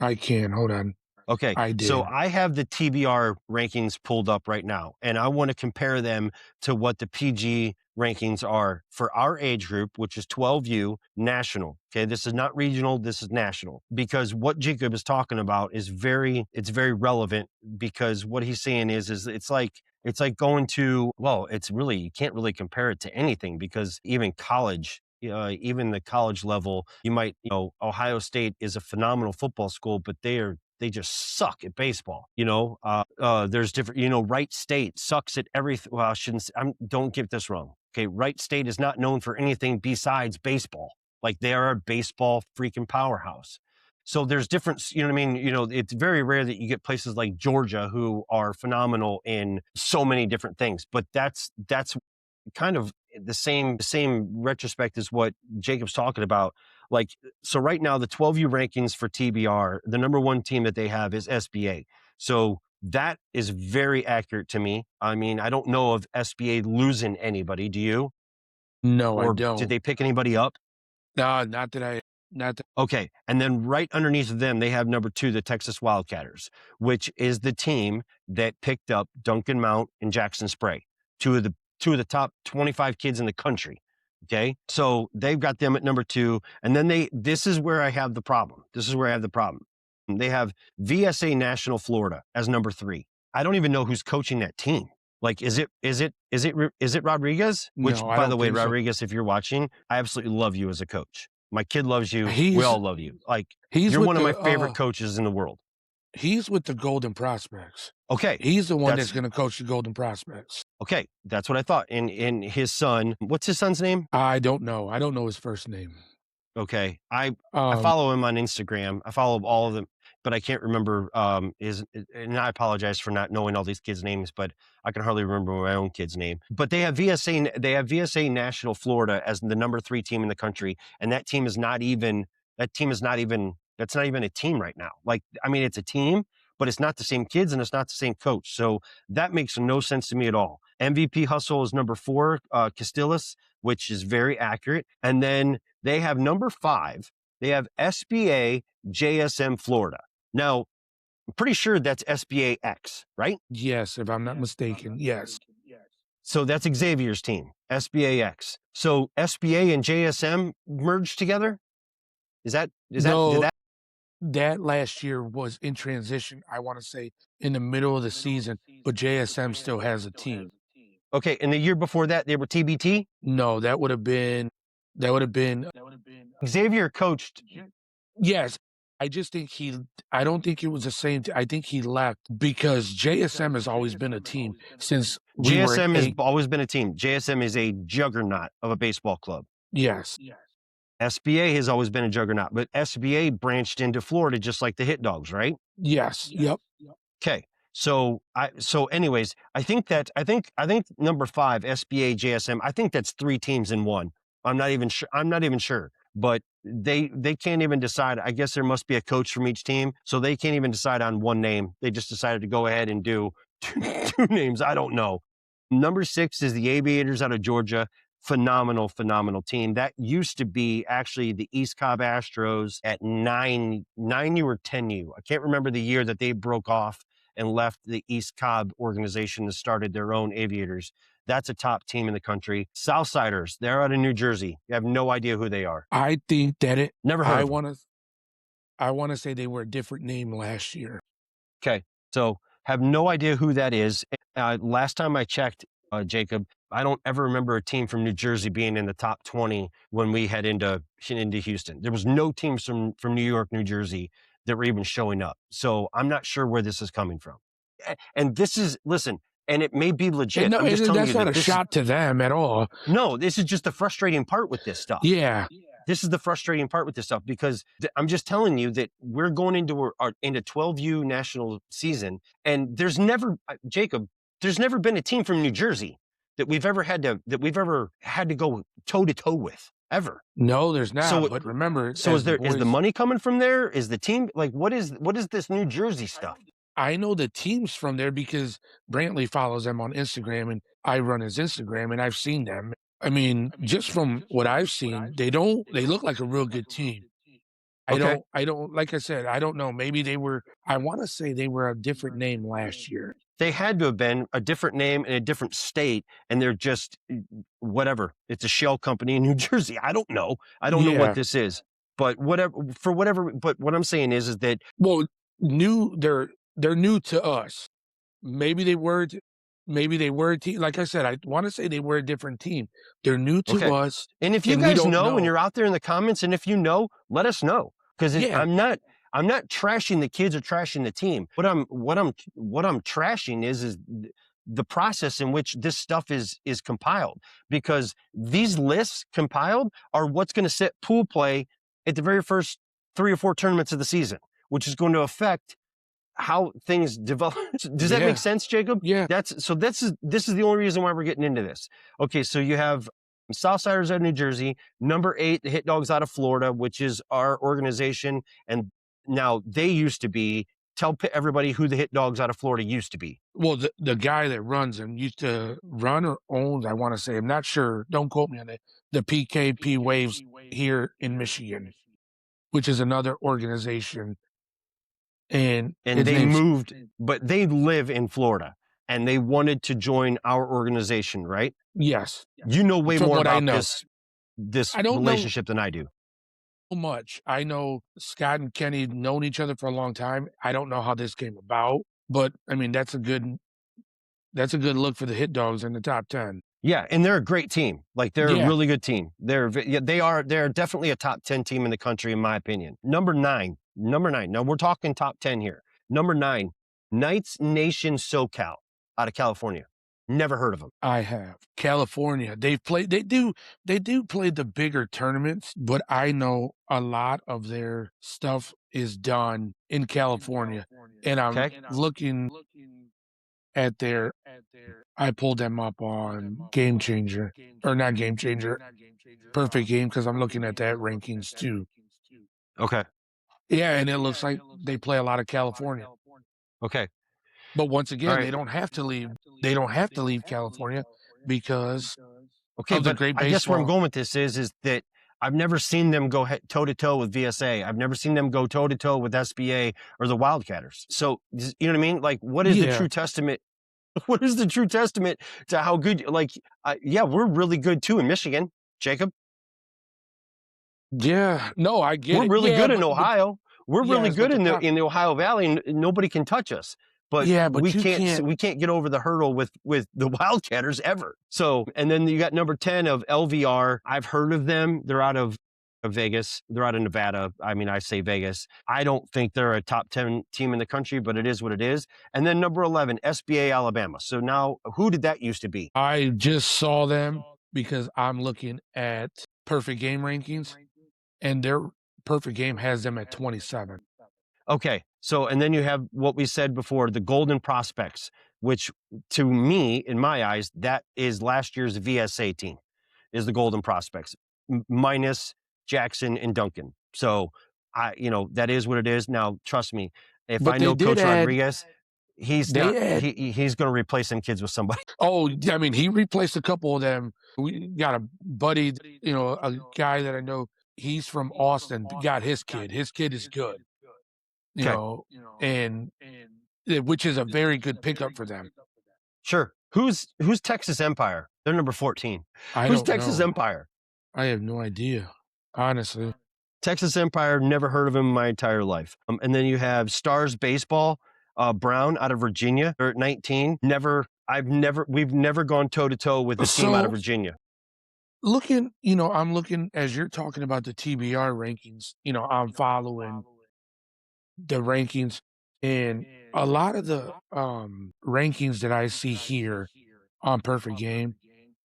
I can hold on. Okay. I did. So I have the TBR rankings pulled up right now, and I want to compare them to what the PG rankings are for our age group, which is 12U national. Okay. This is not regional. This is national because what Jacob is talking about is it's very relevant because what he's saying is it's like going to, well, you can't really compare it to anything because even college, even the college level, you might, Ohio State is a phenomenal football school, but they just suck at baseball. There's different, Wright State sucks at everything. Well, don't get this wrong. Okay. Wright State is not known for anything besides baseball. Like they are a baseball freaking powerhouse. So there's different, you know what I mean? It's very rare that you get places like Georgia who are phenomenal in so many different things, but that's kind of the same retrospect as what Jacob's talking about. Like, so right now the 12U rankings for TBR, the number one team that they have is SBA. So that is very accurate to me. I mean, I don't know of SBA losing anybody. Do you? No, I Or don't. did they pick anybody up? No, not that. Okay. And then right underneath of them, they have number 2, the Texas Wildcatters, which is the team that picked up Duncan Mount and Jackson Spray, two of the top 25 kids in the country. Okay. So they've got them at number 2. And then this is where I have the problem. They have VSA National Florida as number 3. I don't even know who's coaching that team. Like, is it Rodriguez? Which, No, I by don't the way, think so. Rodriguez, if you're watching, I absolutely love you as a coach. My kid loves you. We He's- all love you. Like, He's you're with one of my the, favorite coaches in the world. He's with the Golden Prospects. Okay. He's the one That's- that's going to coach the Golden Prospects. Okay. That's what I thought. And his son, what's his son's name? I don't know. I don't know his first name. Okay. I Um, follow him on Instagram. I follow all of them, but I can't remember and I apologize for not knowing all these kids' names, but I can hardly remember my own kid's name. But they have VSA National Florida as the number 3 team in the country, and that's not even a team right now. Like, I mean, it's a team, but it's not the same kids and it's not the same coach. So that makes no sense to me at all. MVP Hustle is number 4, Castillas, which is very accurate. And then they have number 5. They have SBA JSM Florida. Now, I'm pretty sure that's SBA X, right? yes, if I'm not mistaken. Yes. So that's Xavier's team, SBA X. So SBA and JSM merged together? No, that last year was in transition, I want to say, in the middle of the season, but JSM still has a team. Okay, and the year before that, they were TBT? No, that would have been. Xavier coached. Yes. I don't think it was the same. I think he left because JSM has always been a team since JSM has always been a team. JSM is a juggernaut of a baseball club. Yes. SBA has always been a juggernaut, but SBA branched into Florida just like the Hit Dogs, right? Yes. Yep. Okay. So anyways, I think number 5, SBA JSM, I think that's 3 teams in one. I'm not even sure, but they can't even decide. I guess there must be a coach from each team, so they can't even decide on one name. They just decided to go ahead and do two names. I don't know. Number 6 is the Aviators out of Georgia. phenomenal team. That used to be actually the East Cobb Astros at 9U or 10U. I can't remember the year that they broke off and left the East Cobb organization and started their own Aviators. That's a top team in the country. Southsiders, they're out of New Jersey. You have no idea who they are. I think that Never heard of them. I want to say they were a different name last year. Okay, so have no idea who that is. Last time I checked, Jacob, I don't ever remember a team from New Jersey being in the top 20 when we head into Houston. There was no teams from New York, New Jersey that were even showing up. So I'm not sure where this is coming from. And this is, listen, and it may be legit. And no, I'm just telling that's you not that a shot to them at all. No, this is just the frustrating part with this stuff. Yeah. This is the frustrating part with this stuff, because I'm just telling you that we're going into our 12U national season, and there's never, Jacob, there's never been a team from New Jersey that we've ever had to go toe to toe with, ever. No, there's not. So, but remember, so is the money coming from there? Is the team, like, what is this New Jersey stuff? I know the teams from there because Brantley follows them on Instagram, and I run his Instagram, and I've seen them. I mean, just from what I've seen, they look like a real good team. Okay. I don't, like I said, I don't know. Maybe I want to say they were a different name last year. They had to have been a different name in a different state, and they're just whatever. It's a shell company in New Jersey. I don't know. I don't know what this is, but whatever. But what I'm saying is that, well, they're new to us. Maybe they were a team. Like I said, I want to say they were a different team. They're new to us. And if you guys know, and you're out there in the comments, and if you know, let us know, because I'm not trashing the kids or trashing the team. What I'm trashing is the process in which this stuff is compiled, because these lists compiled are what's going to set pool play at the very first 3 or 4 tournaments of the season, which is going to affect how things develop. Does that make sense, Jacob? Yeah. This is the only reason why we're getting into this. Okay, so you have Southsiders out of New Jersey, number 8, the Hit Dogs out of Florida, which is our organization, and now they used to be. Tell everybody who the Hit Dogs out of Florida used to be. Well, the guy that runs them used to run or owns, I want to say, I'm not sure, don't quote me on it, the PKP Waves here in Michigan, which is another organization. And they moved, but they live in Florida, and they wanted to join our organization, right? Yes. You know way more about this relationship than I do. Much. I know Scott and Kenny known each other for a long time. I don't know how this came about, but I mean, that's a good look for the Hit Dogs in the top 10. Yeah, and they're a great team. Like, they're a really good team. They're definitely a top 10 team in the country, in my opinion. Number 9. Now we're talking top 10 here. Number 9, Knights Nation SoCal out of California. Never heard of them. I have. California. They do play the bigger tournaments, but I know a lot of their stuff is done in California. And I'm looking at I pulled them up on Game Changer, or not Game Changer, Perfect Game, because I'm looking at that rankings too. Okay. Yeah, and it looks like they play a lot of California. Okay. But once again, they don't have to leave. They don't have to leave California because of the great baseball. I guess where I'm going with this is that I've never seen them go toe to toe with VSA. I've never seen them go toe to toe with SBA or the Wildcatters. So, you know what I mean? Like, what is the true testament? What is the true testament to how good? Like, we're really good too in Michigan, Jacob. Yeah, no, I get it. We're really good in Ohio. We're really good in the Ohio Valley, and nobody can touch us. But we can't get over the hurdle with the Wildcatters ever. So, and then you got number 10 of LVR. I've heard of them. They're out of Vegas. They're out of Nevada. I mean, I say Vegas. I don't think they're a top 10 team in the country, but it is what it is. And then number 11, SBA Alabama. So now, who did that used to be? I just saw them because I'm looking at Perfect Game rankings, and their Perfect Game has them at 27. Okay. So, and then you have what we said before, the Golden Prospects, which to me, in my eyes, that is last year's VSA team, is the Golden Prospects, minus Jackson and Duncan. So, that is what it is. Now, trust me, if I know Coach Rodriguez, he's They not. had He's going to replace them kids with somebody. Oh, I mean, he replaced a couple of them. We got a buddy, a guy that I know. He's from Austin. Got his kid. His kid is good, Okay, and which is a very good pickup for them. sure. Who's Texas Empire? They're number 14. I Who's don't Texas know. Empire? I have no idea, honestly. Texas Empire, never heard of him in my entire life. And then you have Stars Baseball, Brown out of Virginia. They're at 19. We've never gone toe to toe with a team out of So Virginia. I'm looking as you're talking about the TBR rankings. I'm following the rankings, and a lot of the rankings that I see here on Perfect Game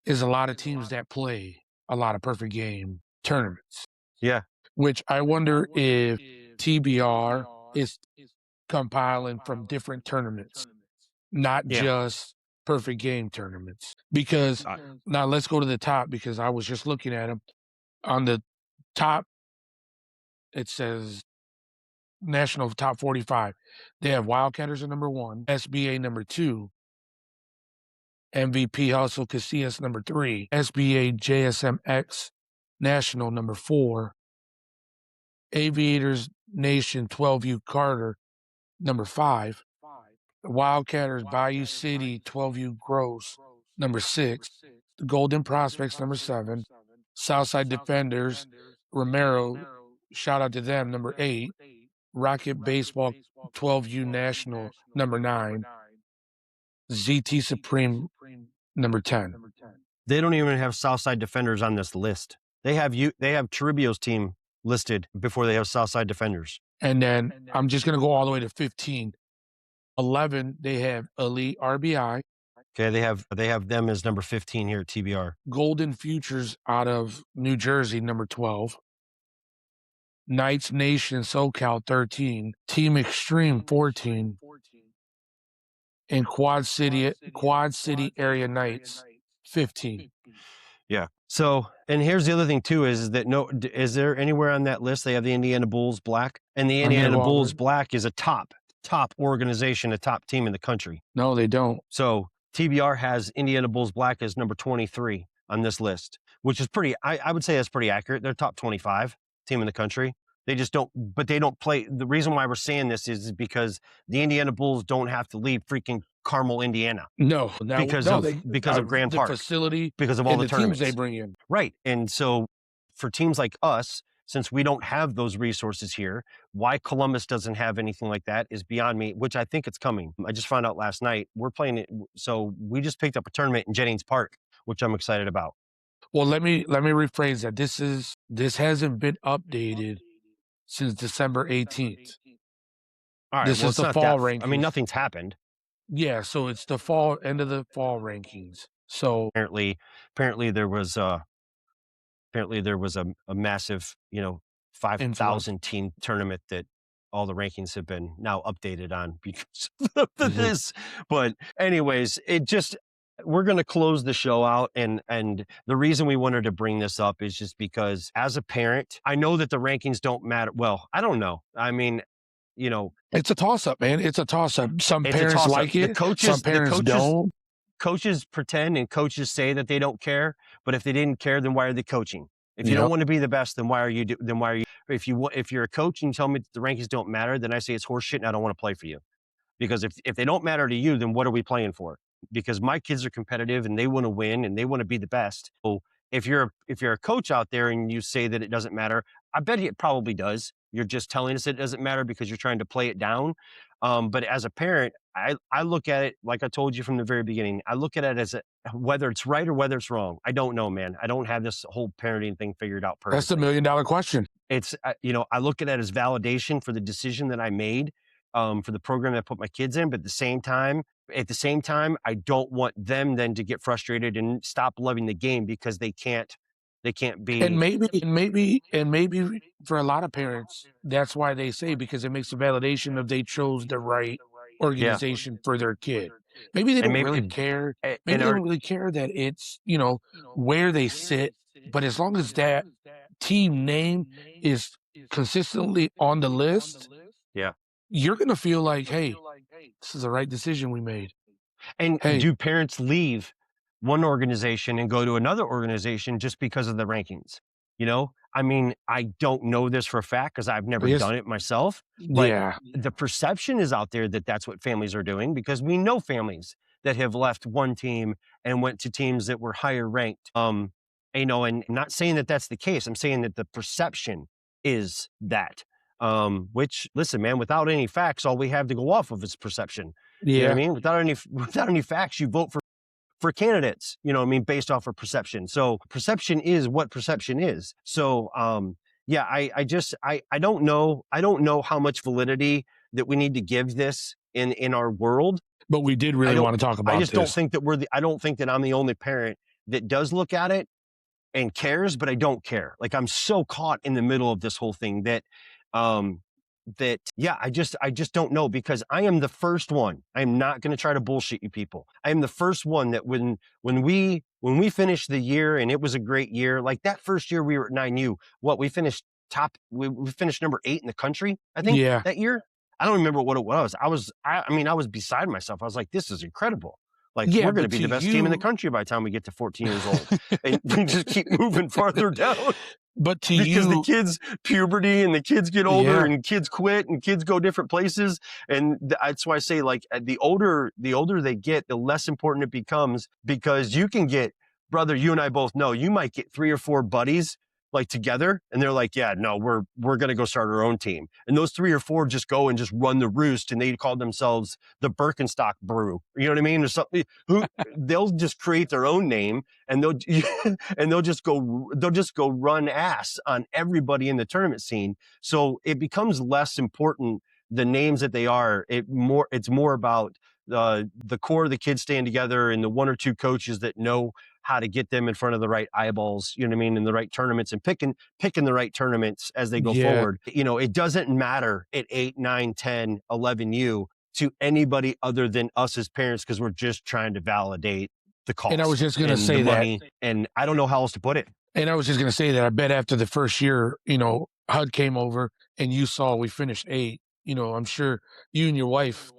is a lot of teams that play a lot of Perfect Game tournaments. Yeah. Which I wonder if TBR is compiling from different tournaments, not just Perfect Game tournaments. Because now let's go to the top, because I was just looking at them. On the top, it says National Top 45. They have Wildcatters at number 1, SBA number 2, MVP Hustle Casillas number 3, SBA JSMX National number 4, Aviators Nation 12U Carter number 5, Wildcatters Bayou City 12U Gross number 6, the Golden Prospects number 7, Southside Defenders Romero, shout out to them, number 8, Rocket Baseball 12U National number 9, ZT Supreme number 10. They don't even have Southside Defenders on this list. They have Toribio's team listed before they have Southside Defenders. And then I'm just going to go all the way to 15. 11, they have Elite RBI. Okay, they have them as number 15 here at TBR. Golden Futures out of New Jersey, number 12. Knights Nation SoCal 13. Team Extreme 14. And Quad City Area Knights 15. Yeah. So, and here's the other thing too, is that is there anywhere on that list they have the Indiana Bulls Black? And the Indiana Bulls Black is a top organization, a top team in the country. No, they don't. So TBR has Indiana Bulls Black as number 23 on this list, which is I would say that's pretty accurate. They're top 25 team in the country. They just don't, but they don't play. The reason why we're saying this is because the Indiana Bulls don't have to leave freaking Carmel, Indiana. No, because of Grand Park, facility, because of all the tournaments teams they bring in. Right. And so for teams like us, since we don't have those resources here, why Columbus doesn't have anything like that is beyond me, which I think it's coming. I just found out last night we're playing it. So we just picked up a tournament in Jennings Park, which I'm excited about. Well, let me rephrase that. This hasn't been updated since December 18th. All right. This is the fall rankings. I mean, nothing's happened. Yeah. So it's the end of the fall rankings. So apparently there was a massive, 5,000 team tournament that all the rankings have been now updated on because of this. But anyways, we're going to close the show out. And the reason we wanted to bring this up is just because as a parent, I know that the rankings don't matter. Well, I don't know. I mean, it's a toss up, man. It's a toss up. Some parents like it. Some parents don't. Coaches pretend and coaches say that they don't care, but if they didn't care, then why are they coaching? If you don't want to be the best, then why are you? If you're a coach and you tell me that the rankings don't matter, then I say it's horseshit and I don't want to play for you. Because if they don't matter to you, then what are we playing for? Because my kids are competitive and they want to win and they want to be the best. So if you're a coach out there and you say that it doesn't matter, I bet it probably does. You're just telling us it doesn't matter because you're trying to play it down. But as a parent, I look at it, like I told you from the very beginning, I look at it as whether it's right or whether it's wrong. I don't know, man. I don't have this whole parenting thing figured out perfectly. That's the $1 million question. It's, I look at it as validation for the decision that I made, for the program that I put my kids in. But at the same time, I don't want them then to get frustrated and stop loving the game because they can't be. And maybe for a lot of parents, that's why they say, because it makes a validation of they chose the right organization for their kid. Maybe they don't really care. Maybe they don't really care that it's, where they sit. But as long as that team name is consistently on the list, yeah, you're going to feel like, hey, this is the right decision we made. And Hey, do parents leave one organization and go to another organization just because of the rankings? You know, I mean, I don't know this for a fact because I've I never guess, done it myself, but yeah, the perception is out there that that's what families are doing because we know families that have left one team and went to teams that were higher ranked. And I'm not saying that that's the case. I'm saying that the perception is that. Which, listen, man, without any facts, all we have to go off of is perception. You know what I yeah. mean? Without any facts, you vote for candidates, you know what I mean, based off of perception. So perception is what perception is. So yeah, I don't know. I don't know how much validity that we need to give this in our world. But we did I really don't want to talk I about just don't this. think that I don't think that I'm the only parent that does look at it and cares, but I don't care. Like I'm so caught in the middle of this whole thing um that yeah, I just don't know because I am the first one. I am not going to try to bullshit you people. I am the first one that when we finished the year and it was a great year, like that first year we were at 9U, what we finished number 8 in the country, I think Yeah, that year. I don't remember what it was. I was beside myself. I was like, this is incredible. Like yeah. we're going to But be to the best team in the you, country by the time we get to 14 years old. And we just keep moving farther down but to because the you, kids puberty and the kids get older yeah. and kids quit and kids go different places. And that's why I say like the older they get, the less important it becomes because you can get, brother, you and I both know you might get 3 or 4 buddies like together and they're like, yeah, no, we're going to go start our own team. And those 3 or 4 just go and just run the roost and they call themselves the Birkenstock Brew. You know what I mean? Or something who they'll just create their own name and they'll just go run ass on everybody in the tournament scene. So it becomes less important the names that they are. It's more about the core of the kids staying together and the 1 or 2 coaches that know how to get them in front of the right eyeballs, you know what I mean, in the right tournaments and picking the right tournaments as they go Yeah. forward. You know, it doesn't matter at 8, 9, 10, 11U to anybody other than us as parents because we're just trying to validate the And I was cost just gonna and the say that. money. And I don't know how else to put it. And I was just gonna say that I bet after the first year, HUD came over and you saw we finished 8. I'm sure you and your wife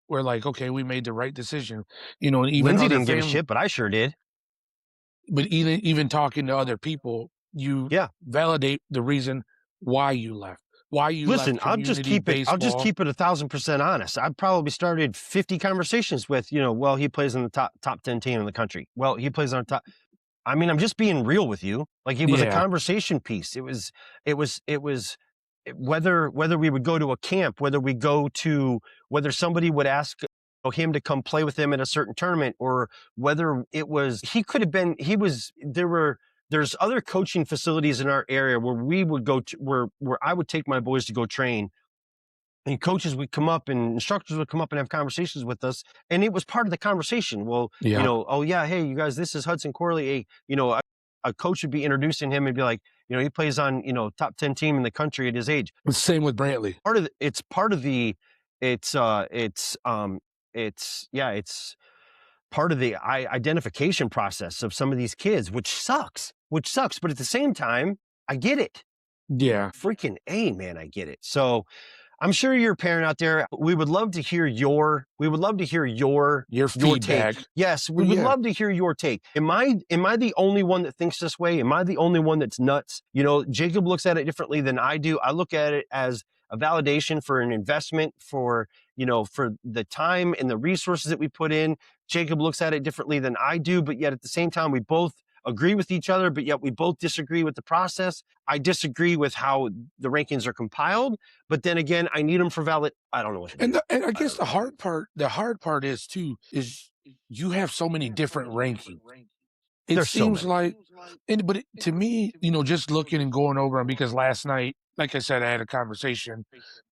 were like, okay, we made the right decision. And even Lindsay other didn't give a family, shit, but I sure did. but even talking to other people, you Yeah. validate the reason why you left. Why you left Listen, I'll just community baseball. keep it 1,000% honest. I've probably started 50 conversations with, well, he plays in the top 10 team in the country. Well, he plays on top. I mean, I'm just being real with you. Like it was a Yeah. conversation piece. It was whether we would go to a camp, whether somebody would ask him to come play with them in a certain tournament, or whether it was he could have been there's other coaching facilities in our area where we would go to, where I would take my boys to go train and coaches would come up and instructors would come up and have conversations with us. And it was part of the conversation. Well, Yeah. oh yeah, hey, you guys, this is Hudson Corley. A coach would be introducing him and be like, he plays on, top 10 team in the country at his age. Same with Brantley. It's part of the identification process of some of these kids, which sucks. But at the same time, I get it. Yeah. Freaking A, man, I get it. So I'm sure you're a parent out there. We would love to hear your feedback. take. Yes, we would love to hear your take. Am I the only one that thinks this way? Am I the only one that's nuts? Jacob looks at it differently than I do. I look at it as a validation for an investment for the time and the resources that we put in. Jacob looks at it differently than I do, but yet at the same time, we both agree with each other, but yet we both disagree with the process. I disagree with how the rankings are compiled, but then again, I need them for valid. I don't know what to do. And I guess the hard part is too, is you have so many different rankings. It There's so seems many. but to me, just looking and going over them, because last night, like I said, I had a conversation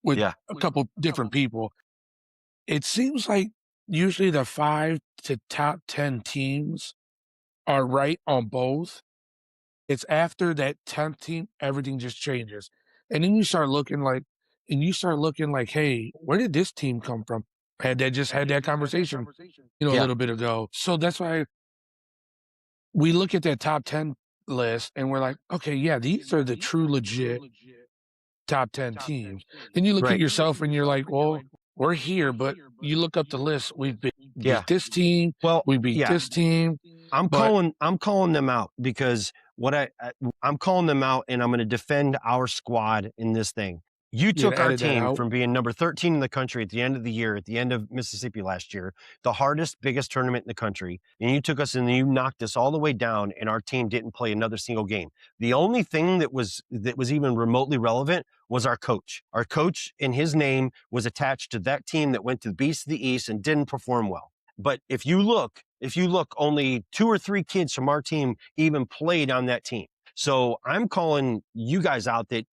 with Yeah. a couple different people. It seems like usually the 5 to top 10 teams are right on both. It's after that 10th team, everything just changes. And then you start looking like, hey, where did this team come from? Had that conversation, a Yeah. little bit ago. So that's why we look at that top 10 list and we're like, okay, yeah, these are the true legit top 10 teams. Then you look at Right. yourself and you're like, well, we're here, but you look up the list. We've Yeah. beat this team. Well, We beat yeah. this team. I'm But calling them out because I'm calling them out, and I'm going to defend our squad in this thing. You you took gotta our edit that team out. from being number 13 in the country at the end of the year, at the end of Mississippi last year, the hardest, biggest tournament in the country, and you took us and you knocked us all the way down, and our team didn't play another single game. The only thing that was even remotely relevant was our coach. Our coach and his name was attached to that team that went to the Beast of the East and didn't perform well. But if you look, only 2 or 3 kids from our team even played on that team. So I'm calling you guys out that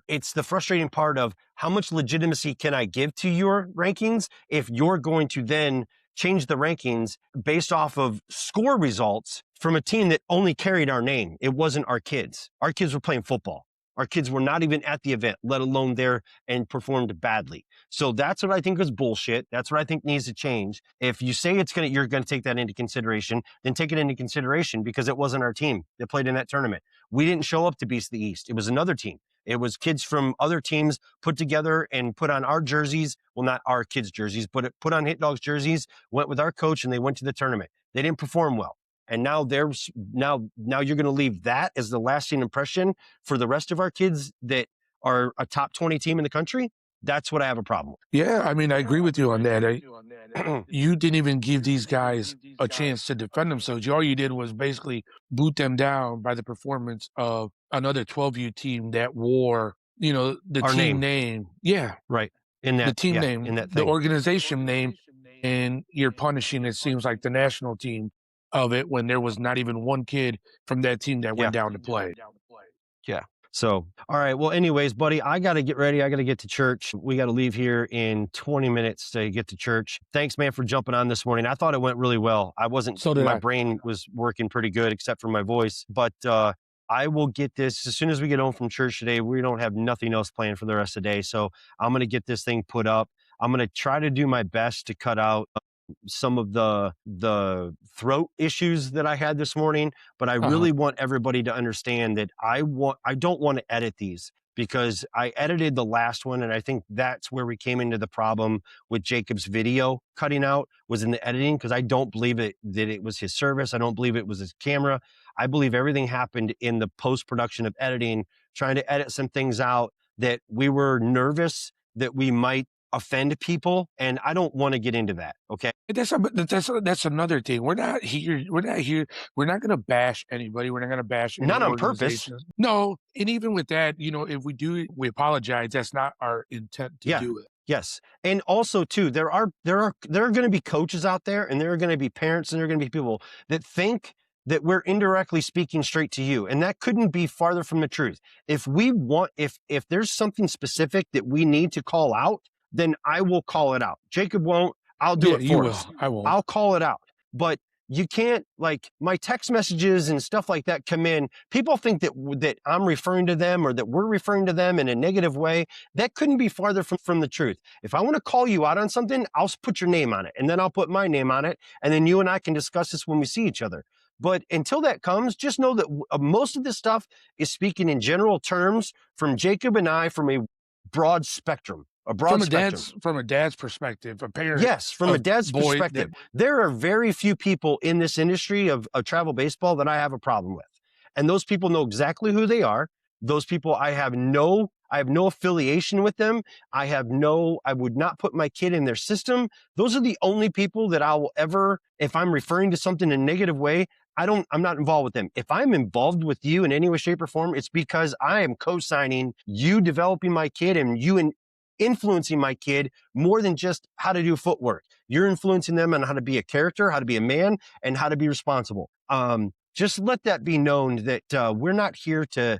it's the frustrating part of how much legitimacy can I give to your rankings if you're going to then change the rankings based off of score results from a team that only carried our name. It wasn't our kids. Our kids were playing football. Our kids were not even at the event, let alone there, and performed badly. So that's what I think is bullshit. That's what I think needs to change. If you say you're going to take that into consideration, then take it into consideration because it wasn't our team that played in that tournament. We didn't show up to Beast of the East. It was another team. It was kids from other teams put together and put on our jerseys. Well, not our kids' jerseys, but it put on Hit Dogs jerseys, went with our coach, and they went to the tournament. They didn't perform well. And now now you're going to leave that as the lasting impression for the rest of our kids that are a top 20 team in the country. That's what I have a problem with. Yeah, I mean, I agree with you on that. You didn't even give these guys a chance to defend themselves. All you did was basically boot them down by the performance of another 12U team that wore, the Our team name. Yeah. Right. In that the team yeah, name, in that the thing. organization name, and you're punishing, it seems like, the national team of it when there was not even one kid from that team that went down to play. Yeah. So, all right. Well, anyways, buddy, I got to get ready. I got to get to church. We got to leave here in 20 minutes to get to church. Thanks, man, for jumping on this morning. I thought it went really well. My brain was working pretty good except for my voice, but, I will get this as soon as we get home from church today. We don't have nothing else planned for the rest of the day. So I'm going to get this thing put up. I'm going to try to do my best to cut out some of the throat issues that I had this morning, but I really want everybody to understand that I don't want to edit these because I edited the last one. And I think that's where we came into the problem with Jacob's video cutting out was in the editing. Cause I don't believe that it was his service. I don't believe it was his camera. I believe everything happened in the post-production of editing, trying to edit some things out that we were nervous that we might offend people, and I don't want to get into that. Okay, that's another thing. We're not here. We're not going to bash anybody. We're not going to bash not on purpose. No, and even with that, if we do it, we apologize. That's not our intent to do it. Yes, and also too, there are going to be coaches out there, and there are going to be parents, and there are going to be people that think that we're indirectly speaking straight to you, and that couldn't be farther from the truth. If there's something specific that we need to call out, then I will call it out. Jacob won't. I'll do it for us. I won't. I'll call it out. But you can't, like, my text messages and stuff like that come in. People think that I'm referring to them or that we're referring to them in a negative way. That couldn't be farther from the truth. If I want to call you out on something, I'll put your name on it, and then I'll put my name on it, and then you and I can discuss this when we see each other. But until that comes, just know that most of this stuff is speaking in general terms from Jacob and I from a broad spectrum. From a dad's perspective, a parent. Yes, from a dad's perspective. There are very few people in this industry of travel baseball that I have a problem with. And those people know exactly who they are. Those people, I have no affiliation with them. I would not put my kid in their system. Those are the only people that I will ever, if I'm referring to something in a negative way, I'm not involved with them. If I'm involved with you in any way, shape, or form, it's because I am co-signing you developing my kid and you influencing my kid more than just how to do footwork. You're influencing them on how to be a character, how to be a man, and how to be responsible. Just let that be known that we're not here to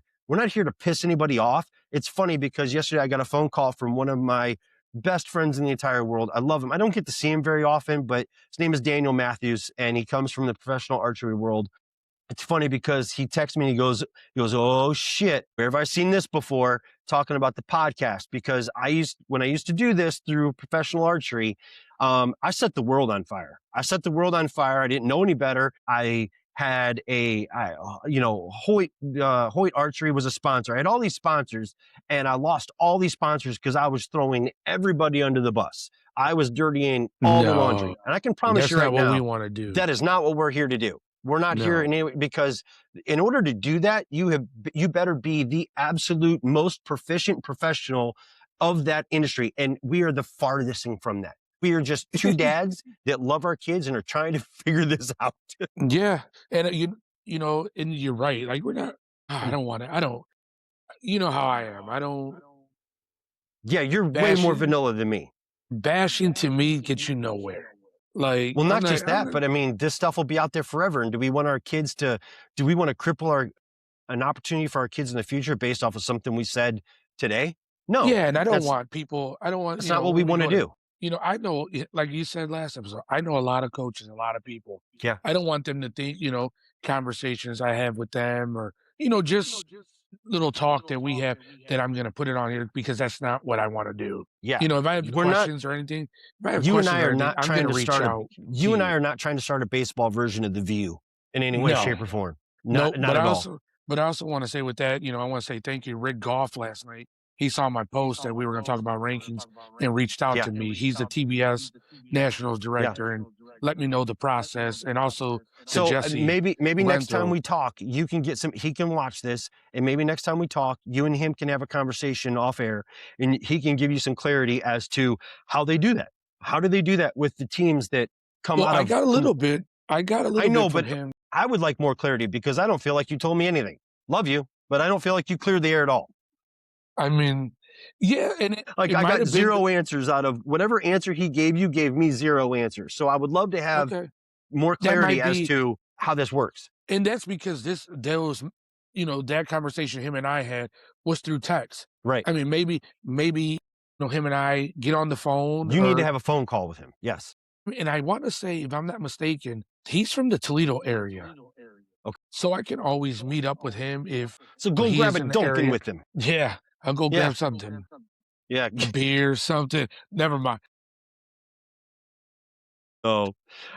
piss anybody off. It's funny because yesterday I got a phone call from one of my best friends in the entire world. I love him. I don't get to see him very often, but his name is Daniel Matthews, and he comes from the professional archery world. It's funny because he texts me and he goes, "Oh shit, where have I seen this before?" Talking about the podcast, because when I used to do this through professional archery, I set the world on fire. I didn't know any better. I had Hoyt Archery was a sponsor. I had all these sponsors, and I lost all these sponsors because I was throwing everybody under the bus. I was dirtying all the laundry. No, And I can promise that's you not right what we now, want to do. that is not what we're here to do. We're not here in No. any way, because in order to do that, you better be the absolute most proficient professional of that industry. And we are the farthest thing from that. We are just two dads that love our kids and are trying to figure this out. Yeah, and and you're right. Like we're not. I don't want to. I don't. You know how I am. I don't. Yeah, you're way more Bashing, vanilla than me. bashing to me gets you nowhere. Like Well, I'm not not. just that, but I mean, this stuff will be out there forever. And do we want to cripple an opportunity for our kids in the future based off of something we said today? No, Yeah, and I don't that's want people. I don't want. that's not what we When we want to go to. do. I know, like you said last episode. I know a lot of coaches, a lot of people. Yeah. I don't want them to think. Conversations I have with them, or just little talk that we have that I'm going to put it on here because that's not what I want to do. Yeah. If I have We're not, questions or anything, if I have you and questions I or are anything, not I'm trying going to to reach start out you to and I you. are not trying to start a baseball version of The View in any way, shape, No, or form. no, Not at all. but I also want to say with that, I want to say thank you, Rick Goff, last night. He saw my post that we were going to talk about rankings and reached out Yeah. to me. He's the TBS Nationals Yeah. director and let me know the process, and also to So Jesse maybe next time Rento. we talk, you can get he can watch this, and maybe next time we talk, you and him can have a conversation off air, and he can give you some clarity as to how they do that. How do they do that with the teams that come Well, out I of? got a little bit. I got a I little know, bit from but him. I would like more clarity because I don't feel like you told me anything. Love you, but I don't feel like you cleared the air at all. I mean, yeah, and Like, it I might got have been zero answers out of whatever answer he gave you, gave me zero answers. So I would love to have okay. more That clarity might as be, to how this works. and that's because that conversation him and I had was through text. Right. I mean, maybe him and I get on the phone, You need to have a phone call with him. Yes. and I want to say, if I'm not mistaken, he's from the Toledo area. Okay. So I can always meet up with him if So go he's grab a in the Dunkin' area. with him. Yeah, I'll go Yeah. grab something, Yeah. a beer, something. Never mind. Oh,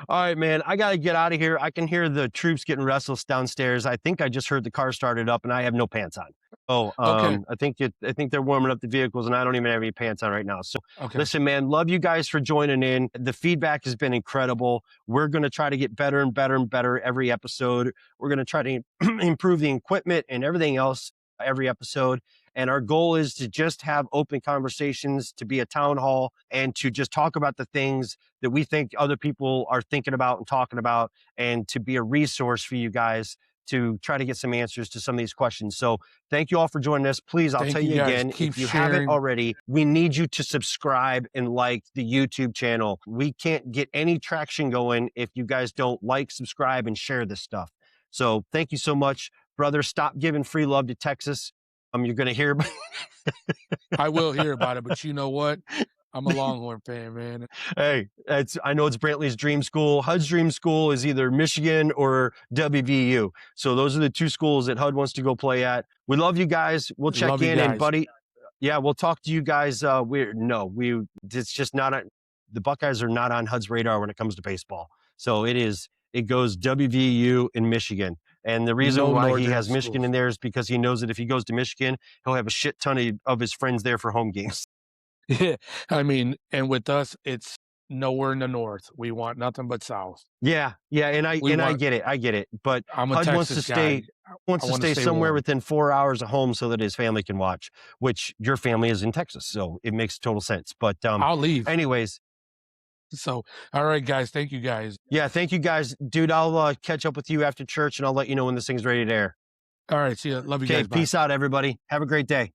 all right, man. I got to get out of here. I can hear the troops getting restless downstairs. I think I just heard the car started up, and I have no pants on. Oh, Okay, I think they're warming up the vehicles, and I don't even have any pants on right now. So okay. listen, man, love you guys for joining in. The feedback has been incredible. We're going to try to get better and better and better every episode. We're going to try to improve the equipment and everything else every episode. And our goal is to just have open conversations, to be a town hall, and to just talk about the things that we think other people are thinking about and talking about, and to be a resource for you guys to try to get some answers to some of these questions. So thank you all for joining us. Please, I'll Thank tell you you guys. again, Keep if you haven't sharing. already, we need you to subscribe and like the YouTube channel. We can't get any traction going if you guys don't like, subscribe, and share this stuff. So thank you so much, brother. Stop giving free love to Texas. You're going to hear about I will hear about it, but you know what? I'm a Longhorn fan, man. Hey, I know it's Brantley's dream school. HUD's dream school is either Michigan or WVU. So those are the two schools that HUD wants to go play at. We love you guys. We'll check Love you in, and guys. buddy, yeah, we'll talk to you guys. It's just not the Buckeyes are not on HUD's radar when it comes to baseball. So it goes WVU in Michigan. And the reason No why he northern has Michigan schools. in there is because he knows that if he goes to Michigan, he'll have a shit ton of his friends there for home games. Yeah, I mean, and with us, it's nowhere in the north. We want nothing but south. Yeah, and I get it. But I'm a HUD wants to Texas stay guy. wants I to wanna stay stay somewhere warm. within 4 hours of home so that his family can watch, which your family is in Texas, so it makes total sense. But I'll leave. anyways, So, all right, guys. Thank you, guys. yeah, thank you guys, dude. I'll catch up with you after church, and I'll let you know when this thing's ready to air. All right, see ya. Love you Okay, guys. Bye. peace out, everybody. Have a great day.